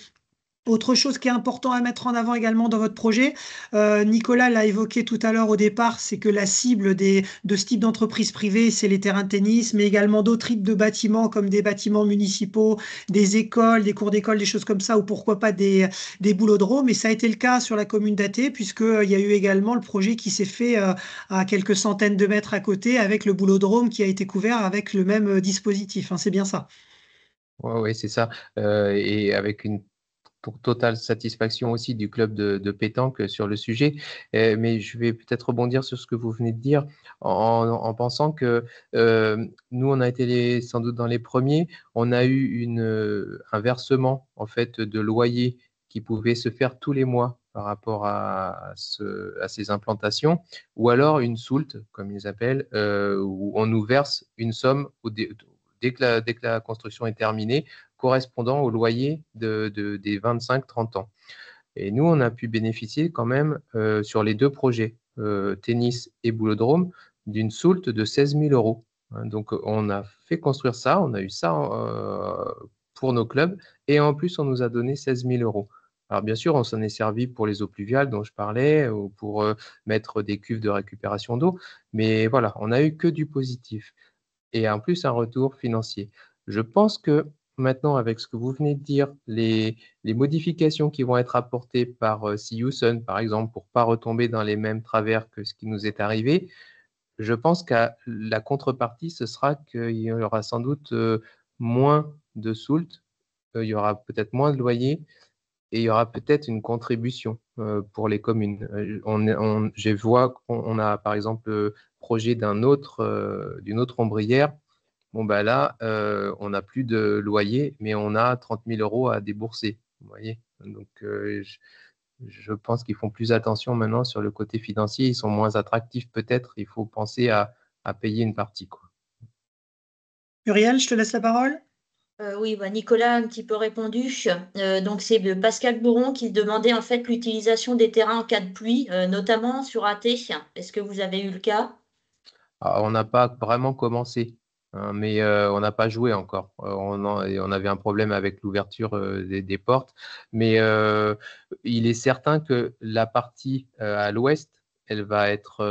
autre chose qui est important à mettre en avant également dans votre projet, Nicolas l'a évoqué tout à l'heure au départ, c'est que la cible de ce type d'entreprise privée, c'est les terrains de tennis, mais également d'autres types de bâtiments comme des bâtiments municipaux, des écoles, des cours d'école, des choses comme ça, ou pourquoi pas des boulodromes. Et ça a été le cas sur la commune d'Athée, puisqu'il y a eu également le projet qui s'est fait à quelques centaines de mètres à côté avec le boulodrome qui a été couvert avec le même dispositif. Hein, c'est bien ça. Oui, c'est ça. Et avec une pour totale satisfaction aussi du club de pétanque sur le sujet. Mais je vais peut-être rebondir sur ce que vous venez de dire en pensant que nous, on a été sans doute dans les premiers. On a eu un versement en fait de loyer qui pouvait se faire tous les mois par rapport à ces implantations, ou alors une soulte, comme ils appellent, où on nous verse une somme dès que la construction est terminée, correspondant au loyer des 25-30 ans. Et nous, on a pu bénéficier quand même sur les 2 projets, tennis et boulodrome, d'une soulte de 16 000 €. Donc, on a fait construire ça, on a eu ça pour nos clubs, et en plus, on nous a donné 16 000 €. Alors, bien sûr, on s'en est servi pour les eaux pluviales dont je parlais, ou pour mettre des cuves de récupération d'eau, mais voilà, on n'a eu que du positif. Et en plus, un retour financier. Je pense que maintenant, avec ce que vous venez de dire, les modifications qui vont être apportées par Siouson, par exemple, pour ne pas retomber dans les mêmes travers que ce qui nous est arrivé, je pense qu'à la contrepartie, ce sera qu'il y aura sans doute moins de soult, il y aura peut-être moins de loyers et il y aura peut-être une contribution pour les communes. Je vois qu'on a, par exemple, le projet d'une autre ombrière. Bon, bah là, on n'a plus de loyer, mais on a 30 000 € à débourser. Vous voyez? Donc, je pense qu'ils font plus attention maintenant sur le côté financier. Ils sont moins attractifs peut-être. Il faut penser à payer une partie, quoi. Muriel, je te laisse la parole. Oui, Nicolas a un petit peu répondu. Donc, c'est Pascal Bourron qui demandait en fait l'utilisation des terrains en cas de pluie, notamment sur Athée. Est-ce que vous avez eu le cas? Alors, on n'a pas vraiment commencé, hein, mais on n'a pas joué encore. On avait un problème avec l'ouverture des portes, mais il est certain que la partie à l'ouest, elle va être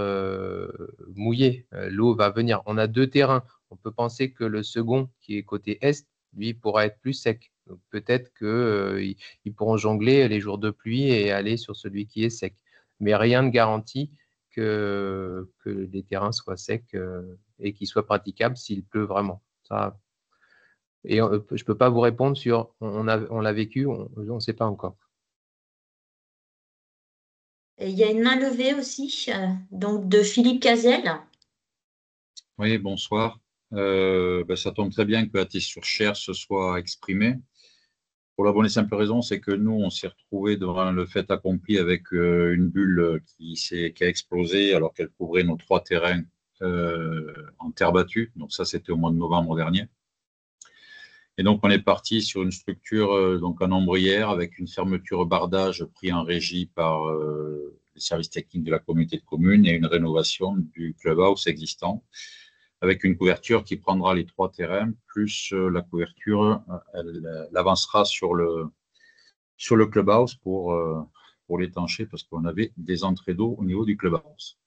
mouillée. L'eau va venir. On a 2 terrains. On peut penser que le second, qui est côté est, lui, pourra être plus sec. Donc peut-être qu'ils pourront jongler les jours de pluie et aller sur celui qui est sec. Mais rien ne garantit que les terrains soient secs et qu'ils soient praticables s'il pleut vraiment. Ça, et je ne peux pas vous répondre sur on l'a vécu, on ne sait pas encore. Et il y a une main levée aussi, donc de Philippe Cazel. Oui, bonsoir. Ça tombe très bien que Athée-sur-Cher se soit exprimé. Pour la bonne et simple raison, c'est que nous, on s'est retrouvés devant le fait accompli avec une bulle qui a explosé alors qu'elle couvrait nos 3 terrains en terre battue. Donc ça, c'était au mois de novembre dernier. Et donc, on est parti sur une structure donc en ombrière avec une fermeture bardage pris en régie par les services techniques de la communauté de communes et une rénovation du clubhouse existant, avec une couverture qui prendra les 3 terrains, plus la couverture, elle avancera sur le clubhouse pour l'étancher, parce qu'on avait des entrées d'eau au niveau du clubhouse.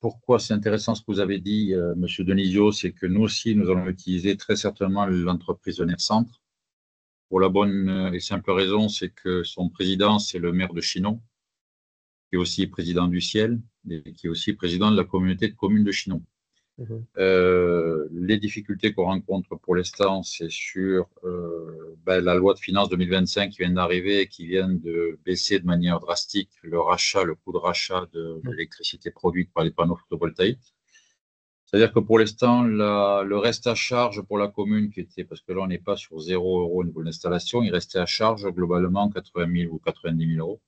Pourquoi c'est intéressant ce que vous avez dit, Monsieur Denisio, c'est que nous aussi, nous allons utiliser très certainement l'entreprise de Nercentre. Pour la bonne et simple raison, c'est que son président, c'est le maire de Chinon, qui est aussi président du Ciel, et qui est aussi président de la communauté de communes de Chinon. Les difficultés qu'on rencontre pour l'instant, c'est sur la loi de finances 2025 qui vient d'arriver et qui vient de baisser de manière drastique le coût de rachat de l'électricité produite par les panneaux photovoltaïques. C'est-à-dire que pour l'instant, le reste à charge pour la commune, qui était, parce que là on n'est pas sur 0 € au niveau de l'installation, il restait à charge globalement 80 000 ou 90 000 €.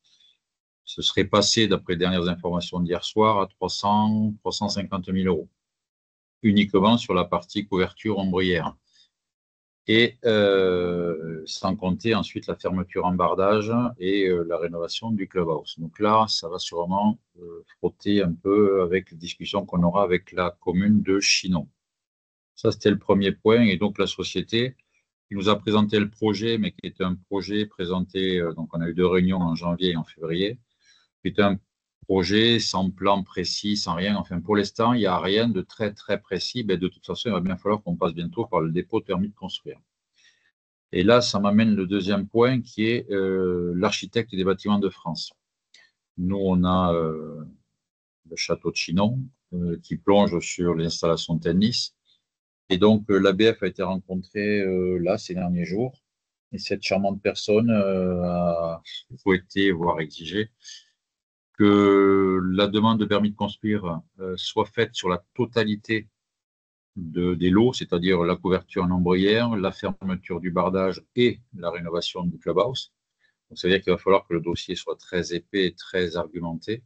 Ce serait passé, d'après les dernières informations d'hier soir, à 350 000 €. Uniquement sur la partie couverture ombrière. Et sans compter ensuite la fermeture en bardage et la rénovation du clubhouse. Donc là, ça va sûrement frotter un peu avec les discussions qu'on aura avec la commune de Chinon. Ça, c'était le premier point. Et donc la société qui nous a présenté le projet, mais qui était un projet présenté, donc on a eu 2 réunions en janvier et en février, qui était un projet sans plan précis, sans rien. Enfin, pour l'instant, il n'y a rien de très, très précis. Mais de toute façon, il va bien falloir qu'on passe bientôt par le dépôt de permis de construire. Et là, ça m'amène le deuxième point qui est l'architecte des bâtiments de France. Nous, on a le château de Chinon qui plonge sur l'installation de tennis. Et donc, l'ABF a été rencontré là, ces derniers jours. Et cette charmante personne a souhaité, voire exigé, que la demande de permis de construire soit faite sur la totalité des lots, c'est-à-dire la couverture en ombrière, la fermeture du bardage et la rénovation du clubhouse. Donc, ça veut dire qu'il va falloir que le dossier soit très épais et très argumenté,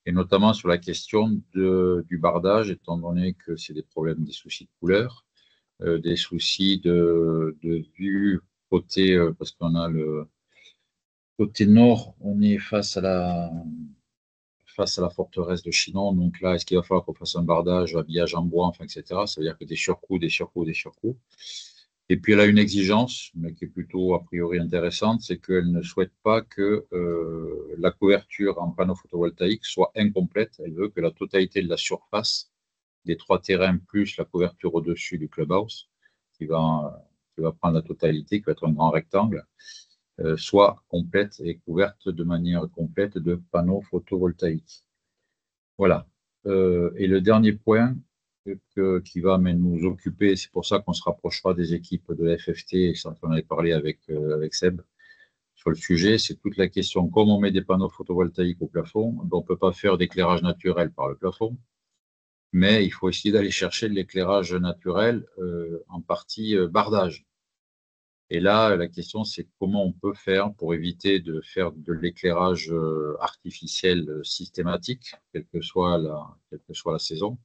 et notamment sur la question du bardage, étant donné que c'est des problèmes, des soucis de couleur, des soucis de vue côté, parce qu'on a le côté nord, on est face à la forteresse de Chinon. Donc là, est-ce qu'il va falloir qu'on fasse un bardage, habillage en bois, enfin, etc. Ça veut dire que des surcoûts. Et puis elle a une exigence, mais qui est plutôt a priori intéressante, c'est qu'elle ne souhaite pas que la couverture en panneaux photovoltaïques soit incomplète. Elle veut que la totalité de la surface des 3 terrains plus la couverture au-dessus du clubhouse, qui va prendre la totalité, qui va être un grand rectangle, soit complète et couverte de manière complète de panneaux photovoltaïques. Voilà. Et le dernier point qui va nous occuper, c'est pour ça qu'on se rapprochera des équipes de la FFT, et ça on avait parlé avec Seb sur le sujet, c'est toute la question, comme on met des panneaux photovoltaïques au plafond, on ne peut pas faire d'éclairage naturel par le plafond, mais il faut essayer d'aller chercher de l'éclairage naturel en partie bardage. Et là, la question, c'est comment on peut faire pour éviter de faire de l'éclairage artificiel systématique, quelle que soit la saison,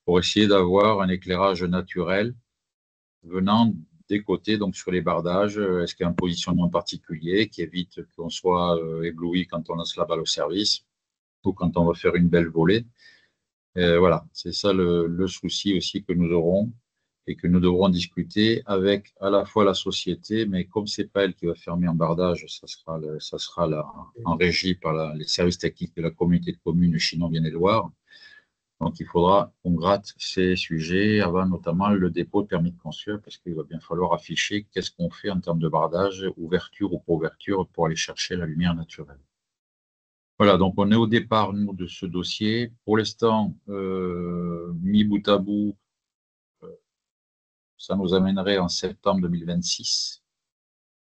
pour essayer d'avoir un éclairage naturel venant des côtés, donc sur les bardages. Est-ce qu'il y a un positionnement particulier qui évite qu'on soit ébloui quand on lance la balle au service ou quand on va faire une belle volée. Voilà, c'est ça le souci aussi que nous aurons et que nous devrons discuter avec à la fois la société, mais comme ce n'est pas elle qui va fermer en bardage, ça sera en régie par les services techniques de la communauté de communes Chinon-Vienne-et-Loire. Donc, il faudra qu'on gratte ces sujets avant notamment le dépôt de permis de construire, parce qu'il va bien falloir afficher qu'est-ce qu'on fait en termes de bardage, ouverture ou pas ouverture, pour aller chercher la lumière naturelle. Voilà, donc on est au départ, nous, de ce dossier. Pour l'instant, mis bout à bout, ça nous amènerait en septembre 2026.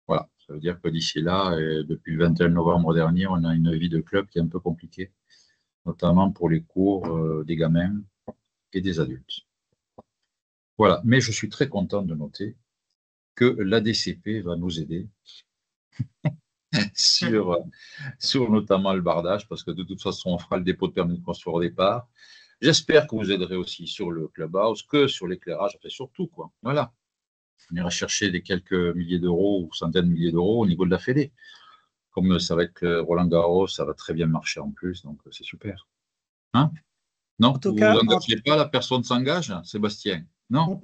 Voilà, ça veut dire que d'ici là, depuis le 21 novembre dernier, on a une vie de club qui est un peu compliquée, notamment pour les cours des gamins et des adultes. Voilà, mais je suis très content de noter que l'ADCP va nous aider sur notamment le bardage, parce que de toute façon, on fera le dépôt de permis de construire au départ. J'espère que vous aiderez aussi sur le clubhouse, que sur l'éclairage, enfin surtout, quoi. Voilà. On ira chercher des quelques milliers d'euros ou centaines de milliers d'euros au niveau de la Fédé. Comme ça va être Roland Garros, ça va très bien marcher en plus, donc c'est super. Hein? Non, vous n'engagez pas, la personne s'engage, Sébastien? Non.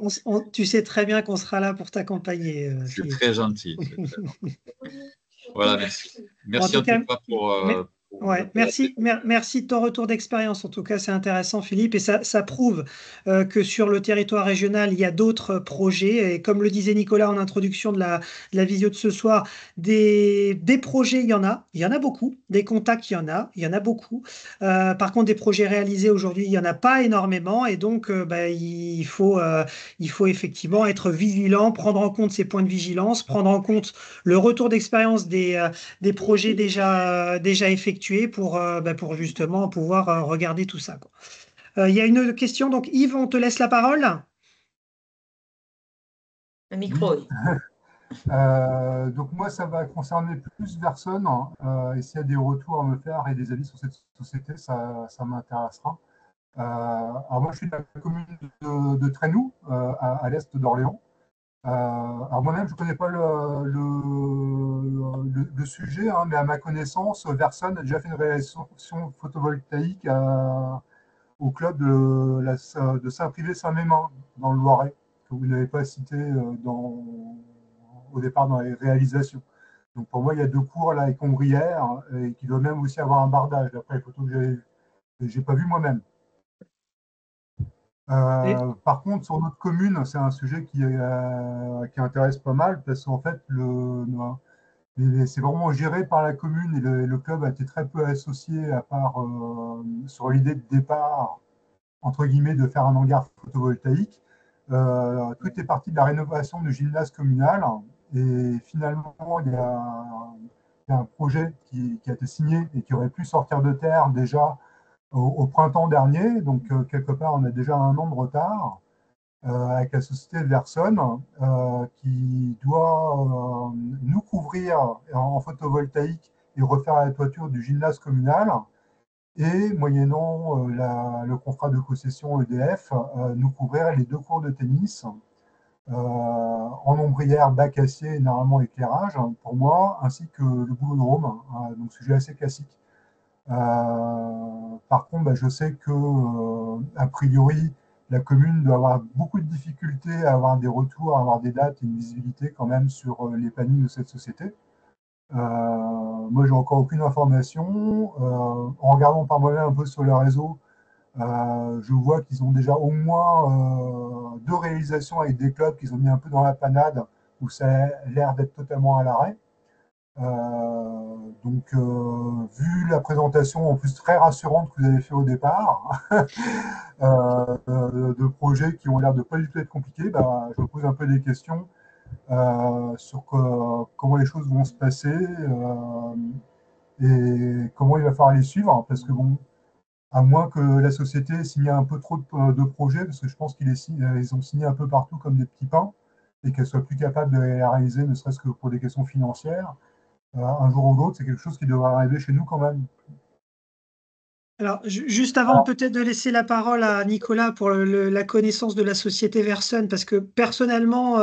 Tu sais très bien qu'on sera là pour t'accompagner. C'est très gentil. Voilà, merci. Merci en tout cas Ouais, merci de ton retour d'expérience. En tout cas, c'est intéressant, Philippe, et ça prouve que sur le territoire régional, il y a d'autres projets. Et comme le disait Nicolas en introduction de la visio de ce soir, des projets, il y en a beaucoup. Des contacts, il y en a beaucoup. Par contre, des projets réalisés aujourd'hui, il n'y en a pas énormément. Et donc, il faut effectivement être vigilant, prendre en compte ces points de vigilance, prendre en compte le retour d'expérience des projets déjà effectués pour justement pouvoir regarder tout ça, quoi. Il y a une question, donc Yves, on te laisse la parole. Le micro, oui. Donc moi, ça va concerner plus personnes. Et s'il y a des retours à me faire et des avis sur cette société, ça m'intéressera. Alors moi, je suis de la commune de Trénoux, à l'est d'Orléans. Alors moi-même, je ne connais pas le sujet, hein, mais à ma connaissance, Verson a déjà fait une réalisation photovoltaïque au club de Saint-Privé-Saint-Mémin, dans le Loiret, que vous n'avez pas cité au départ dans les réalisations. Donc pour moi, il y a deux cours là, avec Ombrière, et qui doit même aussi avoir un bardage, d'après les photos que j'avais vues. Je n'ai pas vu moi-même. Par contre, sur notre commune, c'est un sujet qui intéresse pas mal parce qu'en fait, c'est vraiment géré par la commune et le club a été très peu associé à part sur l'idée de départ, entre guillemets, de faire un hangar photovoltaïque. Tout est parti de la rénovation du gymnase communal et finalement, il y a un projet qui a été signé et qui aurait pu sortir de terre déjà au printemps dernier, donc quelque part on a déjà un an de retard avec la société Verson qui doit nous couvrir en photovoltaïque et refaire la toiture du gymnase communal et moyennant le contrat de concession EDF nous couvrir les deux cours de tennis en ombrière, bac acier et normalement éclairage pour moi ainsi que le boulodrome, donc sujet assez classique. Par contre, je sais que, a priori, la commune doit avoir beaucoup de difficultés à avoir des retours, à avoir des dates et une visibilité quand même sur les plannings de cette société. Moi, j'ai encore aucune information. En regardant par moi-même un peu sur le réseau, je vois qu'ils ont déjà au moins deux réalisations avec des clubs qu'ils ont mis un peu dans la panade, où ça a l'air d'être totalement à l'arrêt. Donc, vu la présentation en plus très rassurante que vous avez fait au départ, de projets qui ont l'air de pas du tout être compliqués, je me pose un peu des questions sur comment les choses vont se passer et comment il va falloir les suivre, parce que bon, à moins que la société signe un peu trop de projets, parce que je pense ils ont signé un peu partout comme des petits pains, et qu'elle soit plus capable de les réaliser, ne serait-ce que pour des questions financières. Un jour ou l'autre, c'est quelque chose qui devrait arriver chez nous quand même. Alors, juste avant peut-être de laisser la parole à Nicolas pour la connaissance de la société Verson, parce que personnellement,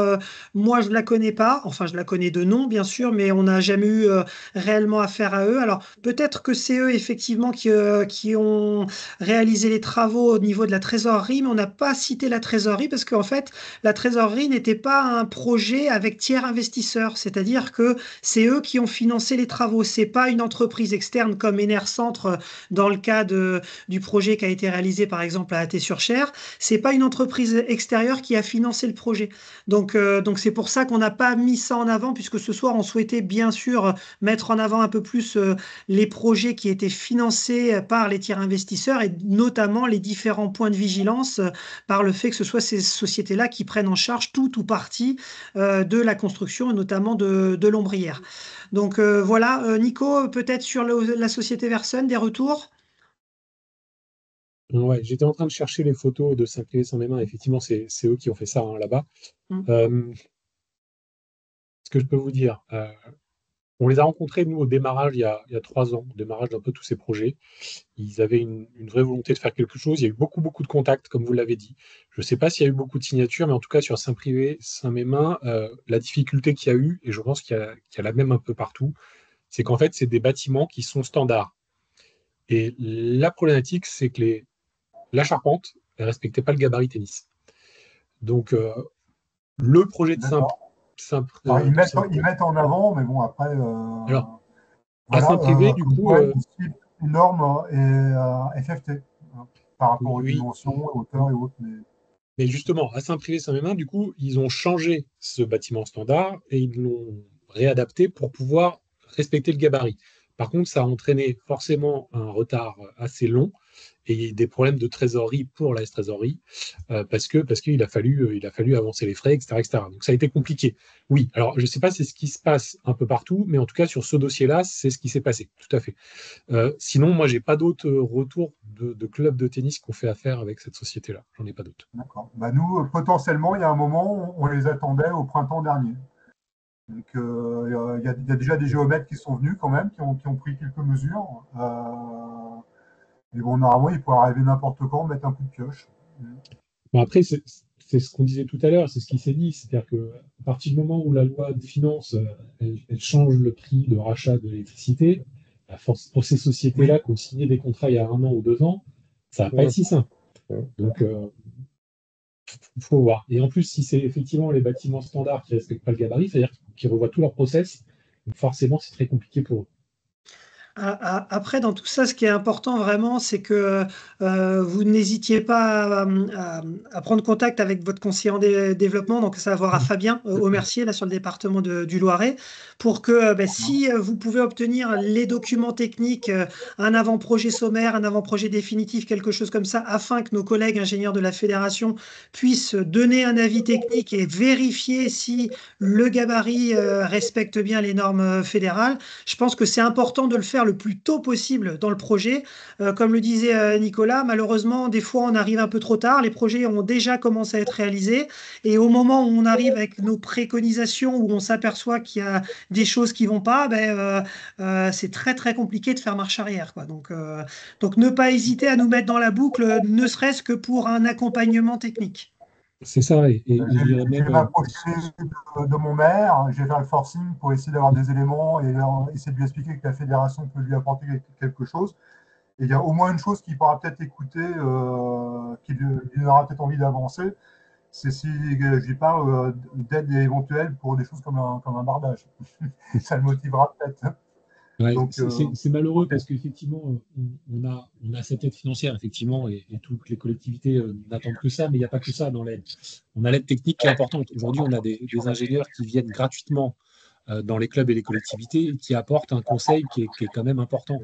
moi, je ne la connais pas. Enfin, je la connais de nom, bien sûr, mais on n'a jamais eu réellement affaire à eux. Alors, peut-être que c'est eux, effectivement, qui ont réalisé les travaux au niveau de la trésorerie, mais on n'a pas cité la trésorerie, parce qu'en fait, la trésorerie n'était pas un projet avec tiers investisseurs. C'est-à-dire que c'est eux qui ont financé les travaux. C'est pas une entreprise externe comme Enercentre dans le cas du projet qui a été réalisé par exemple à AT-sur-Cher, c'est pas une entreprise extérieure qui a financé le projet. Donc c'est pour ça qu'on n'a pas mis ça en avant, puisque ce soir on souhaitait bien sûr mettre en avant un peu plus les projets qui étaient financés par les tiers investisseurs et notamment les différents points de vigilance par le fait que ce soit ces sociétés-là qui prennent en charge tout ou partie de la construction et notamment de l'ombrière. Donc voilà, Nico, peut-être sur la société Verson, des retours? Ouais, j'étais en train de chercher les photos de Saint-Privé-Saint-Mémin. Effectivement, c'est eux qui ont fait ça hein, là-bas. Ce que je peux vous dire, on les a rencontrés, nous, au démarrage, il y a 3 ans, au démarrage d'un peu tous ces projets. Ils avaient une vraie volonté de faire quelque chose. Il y a eu beaucoup, beaucoup de contacts, comme vous l'avez dit. Je ne sais pas s'il y a eu beaucoup de signatures, mais en tout cas, sur Saint-Privé, Saint-Mémin, la difficulté qu'il y a eu, et je pense qu'il y a la même un peu partout, c'est qu'en fait, c'est des bâtiments qui sont standards. Et la problématique, c'est que la charpente ne respectait pas le gabarit tennis. Donc, le projet de Ils mettent en avant, mais bon, après. Alors, À Voilà, Saint-Privé, du comme coup, quoi, ils suivent une norme FFT par rapport aux oui, dimensions, hauteur et autres. mais justement, à Saint-Privé-Saint-Mémin, du coup, ils ont changé ce bâtiment standard et ils l'ont réadapté pour pouvoir respecter le gabarit. Par contre, ça a entraîné forcément un retard assez long et des problèmes de trésorerie pour la trésorerie parce qu'il a fallu avancer les frais, etc., etc. Donc ça a été compliqué. Oui, alors je ne sais pas si c'est ce qui se passe un peu partout, mais en tout cas sur ce dossier-là, c'est ce qui s'est passé, tout à fait. Sinon, moi, j'ai pas d'autres retours de clubs de tennis qui ont fait affaire avec cette société-là. J'en ai pas d'autres. D'accord. Bah, nous, potentiellement, il y a un moment, on les attendait au printemps dernier. Donc, il y a déjà des géomètres qui sont venus quand même, qui ont pris quelques mesures. Mais bon, normalement, il pourrait arriver n'importe quand, mettre un coup de pioche. Bon, après, c'est ce qu'on disait tout à l'heure, c'est ce qui s'est dit, c'est-à-dire qu'à partir du moment où la loi des finances, elle change le prix de rachat de l'électricité, pour ces sociétés-là Oui, qui ont signé des contrats il y a 1 an ou 2 ans, ça va pas être Mmh. si simple. Donc, il faut voir. Et en plus, si c'est effectivement les bâtiments standards qui ne respectent pas le gabarit, c'est-à-dire qu'ils revoient tout leur process, donc forcément, c'est très compliqué pour eux. Après, dans tout ça, ce qui est important vraiment, c'est que vous n'hésitiez pas à prendre contact avec votre conseiller en développement, donc à savoir à Fabien Aumercier, là sur le département du Loiret, pour que ben, si vous pouvez obtenir les documents techniques, un avant-projet sommaire, un avant-projet définitif, quelque chose comme ça, afin que nos collègues ingénieurs de la fédération puissent donner un avis technique et vérifier si le gabarit respecte bien les normes fédérales. Je pense que c'est important de le faire le plus tôt possible dans le projet. Comme le disait Nicolas, malheureusement, des fois, on arrive un peu trop tard. Les projets ont déjà commencé à être réalisés. Et au moment où on arrive avec nos préconisations, où on s'aperçoit qu'il y a des choses qui vont pas, ben, c'est très, très compliqué de faire marche arrière, quoi. Donc, ne pas hésiter à nous mettre dans la boucle, ne serait-ce que pour un accompagnement technique. C'est ça, et je dirais Je même, vais m'approcher de mon maire, je vais faire le forcing pour essayer d'avoir des éléments et essayer de lui expliquer que la fédération peut lui apporter quelque chose. Et il y a au moins une chose qu'il pourra peut-être écouter, qui lui aura peut-être envie d'avancer, c'est si je lui parle d'aide éventuelle pour des choses comme un bardage. Ça le motivera peut-être. ouais, Donc, c'est malheureux ok. parce qu'effectivement, on a cette aide financière, effectivement, et toutes les collectivités n'attendent que ça, mais il n'y a pas que ça dans l'aide. On a l'aide technique qui est importante. Aujourd'hui, on a des ingénieurs qui viennent gratuitement dans les clubs et les collectivités et qui apportent un conseil qui est quand même important.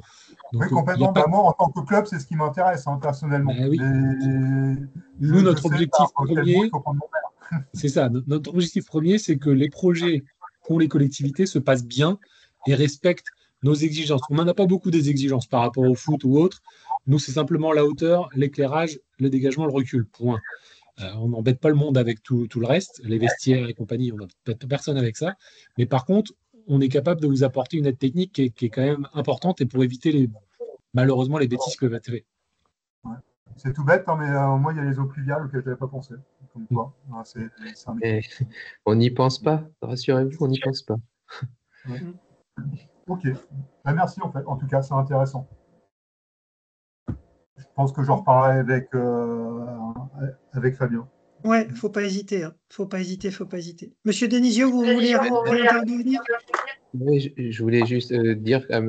Oui, Donc, il n'y a complètement. pas. Bah, moi, en tant que club, c'est ce qui m'intéresse personnellement. Ben oui, Mais nous, je notre sais par objectif quel bout il premier, faut prendre mon verre. c'est ça. Notre objectif premier, c'est que les projets qu'ont les collectivités se passent bien et respectent nos exigences. On n'en a pas beaucoup des exigences par rapport au foot ou autre. Nous, c'est simplement la hauteur, l'éclairage, le dégagement, le recul. Point. On n'embête pas le monde avec tout le reste, les vestiaires et compagnie, on n'embête personne avec ça. Mais par contre, on est capable de vous apporter une aide technique qui est quand même importante et pour éviter malheureusement les bêtises qui peuvent être faites. Ouais. C'est tout bête, hein, mais moi, il y a les eaux pluviales auxquelles je n'avais pas pensé. Comme quoi, c'est un métier. Et on n'y pense pas, rassurez-vous, on n'y pense pas. Ouais. Mm. Ok. Bah, merci, en fait. En tout cas, c'est intéressant. Je pense que j'en reparlerai avec Fabien. Ouais, faut pas hésiter, hein. Faut pas hésiter, faut pas hésiter. Monsieur Denisio, vous voulez réintervenir? Oui, je voulais juste dire à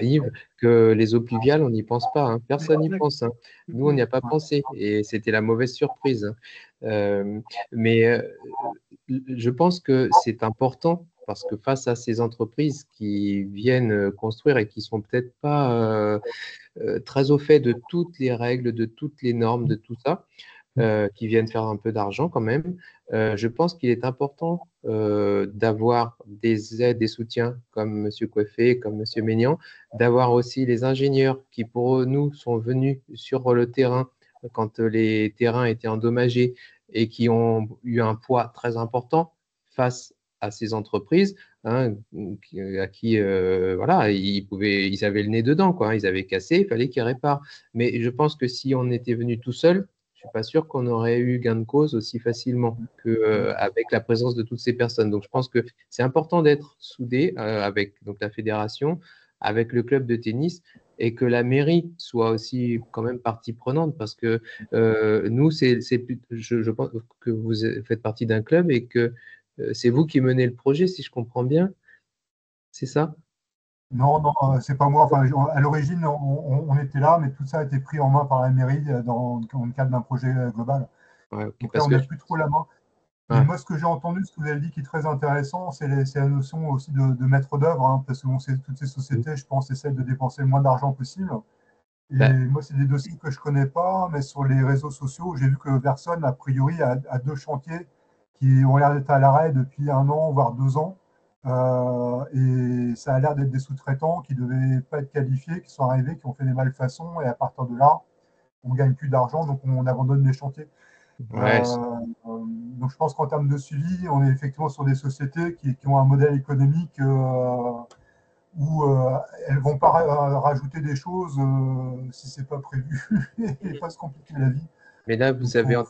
Yves que les eaux pluviales, on n'y pense pas, hein. Personne n'y pense, hein. Nous, on n'y a pas pensé et c'était la mauvaise surprise, hein. Mais je pense que c'est important parce que face à ces entreprises qui viennent construire et qui sont peut-être pas très au fait de toutes les règles, de toutes les normes, de tout ça, qui viennent faire un peu d'argent quand même. Je pense qu'il est important d'avoir des aides, des soutiens comme M. Coiffé, comme M. Maignan, d'avoir aussi les ingénieurs qui pour nous sont venus sur le terrain quand les terrains étaient endommagés et qui ont eu un poids très important face à ces entreprises, hein, à qui voilà, ils avaient le nez dedans, quoi, hein. Ils avaient cassé, il fallait qu'ils réparent. Mais je pense que si on était venu tout seul, je suis pas sûr qu'on aurait eu gain de cause aussi facilement qu'avec la présence de toutes ces personnes. Donc, je pense que c'est important d'être soudé avec donc, la fédération, avec le club de tennis et que la mairie soit aussi quand même partie prenante parce que nous, je pense que vous faites partie d'un club et que c'est vous qui menez le projet, si je comprends bien. c'est ça? Non, non, c'est pas moi. Enfin, à l'origine, on était là, mais tout ça a été pris en main par la mairie dans le cadre d'un projet global. Ouais, ok, Donc là, parce on que n'a plus trop la main. Et ouais. moi, ce que j'ai entendu, ce que vous avez dit qui est très intéressant, c'est la notion aussi de maître d'œuvre, hein, parce que bon, toutes ces sociétés, je pense, essaient de dépenser le moins d'argent possible. Et Bah, moi, c'est des dossiers que je ne connais pas, mais sur les réseaux sociaux, j'ai vu que Verson, a priori, a 2 chantiers qui ont l'air d'être à l'arrêt depuis 1 an, voire 2 ans. Et ça a l'air d'être des sous-traitants qui ne devaient pas être qualifiés, qui sont arrivés, qui ont fait des malfaçons, et à partir de là, on ne gagne plus d'argent, donc on abandonne les chantiers. ouais, Donc je pense qu'en termes de suivi, on est effectivement sur des sociétés qui ont un modèle économique où elles ne vont pas rajouter des choses si ce n'est pas prévu et pas se compliquer la vie. mais là, Donc il faut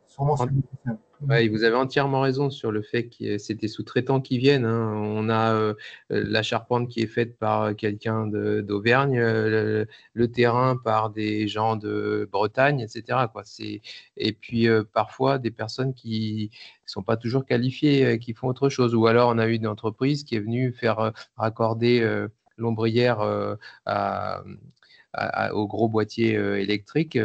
sûrement suivre le système. ouais, vous avez entièrement raison sur le fait que c'est des sous-traitants qui viennent, hein. On a la charpente qui est faite par quelqu'un d'Auvergne, le terrain par des gens de Bretagne, etc., quoi. Et puis parfois des personnes qui ne sont pas toujours qualifiées, qui font autre chose. Ou alors on a eu une entreprise qui est venue faire raccorder l'ombrière au gros boîtier électrique.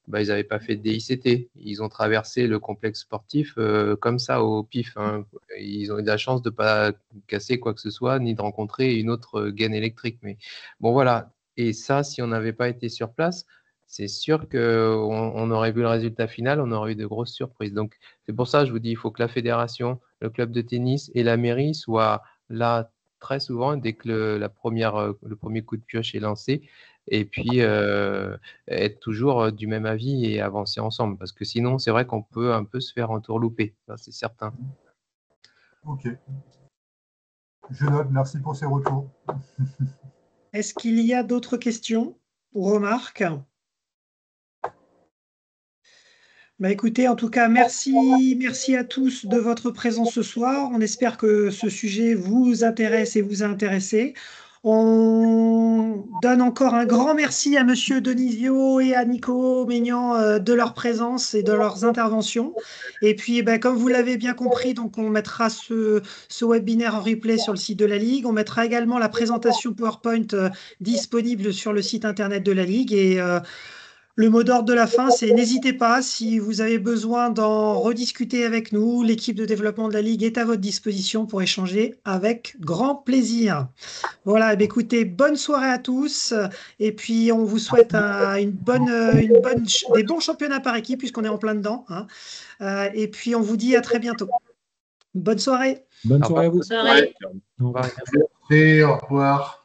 Bah, ils n'avaient pas fait de DICT. Ils ont traversé le complexe sportif comme ça, au pif, hein. Ils ont eu de la chance de ne pas casser quoi que ce soit, ni de rencontrer une autre gaine électrique. Mais bon, voilà. Et ça, si on n'avait pas été sur place, c'est sûr qu'on aurait vu le résultat final, on aurait eu de grosses surprises. Donc, c'est pour ça que je vous dis, il faut que la fédération, le club de tennis et la mairie soient là très souvent dès que le premier coup de pioche est lancé. Et puis, être toujours du même avis et avancer ensemble. Parce que sinon, c'est vrai qu'on peut un peu se faire entourlouper, ça, c'est certain. Ok. Je note, merci pour ces retours. Est-ce qu'il y a d'autres questions ou remarques? Bah écoutez, en tout cas, merci à tous de votre présence ce soir. On espère que ce sujet vous intéresse et vous a intéressé. On donne encore un grand merci à Monsieur Denisio et à Nico Maignan de leur présence et de leurs interventions. Et puis, bah, comme vous l'avez bien compris, donc on mettra ce webinaire en replay sur le site de la Ligue. On mettra également la présentation PowerPoint disponible sur le site internet de la Ligue. Et le mot d'ordre de la fin, c'est n'hésitez pas, si vous avez besoin d'en rediscuter avec nous, l'équipe de développement de la Ligue est à votre disposition pour échanger avec grand plaisir. Voilà, écoutez, bonne soirée à tous, et puis on vous souhaite des bons championnats par équipe, puisqu'on est en plein dedans, hein. Et puis on vous dit à très bientôt. Bonne soirée. Bonne soirée à vous. Bonne soirée. Au revoir. Merci, au revoir.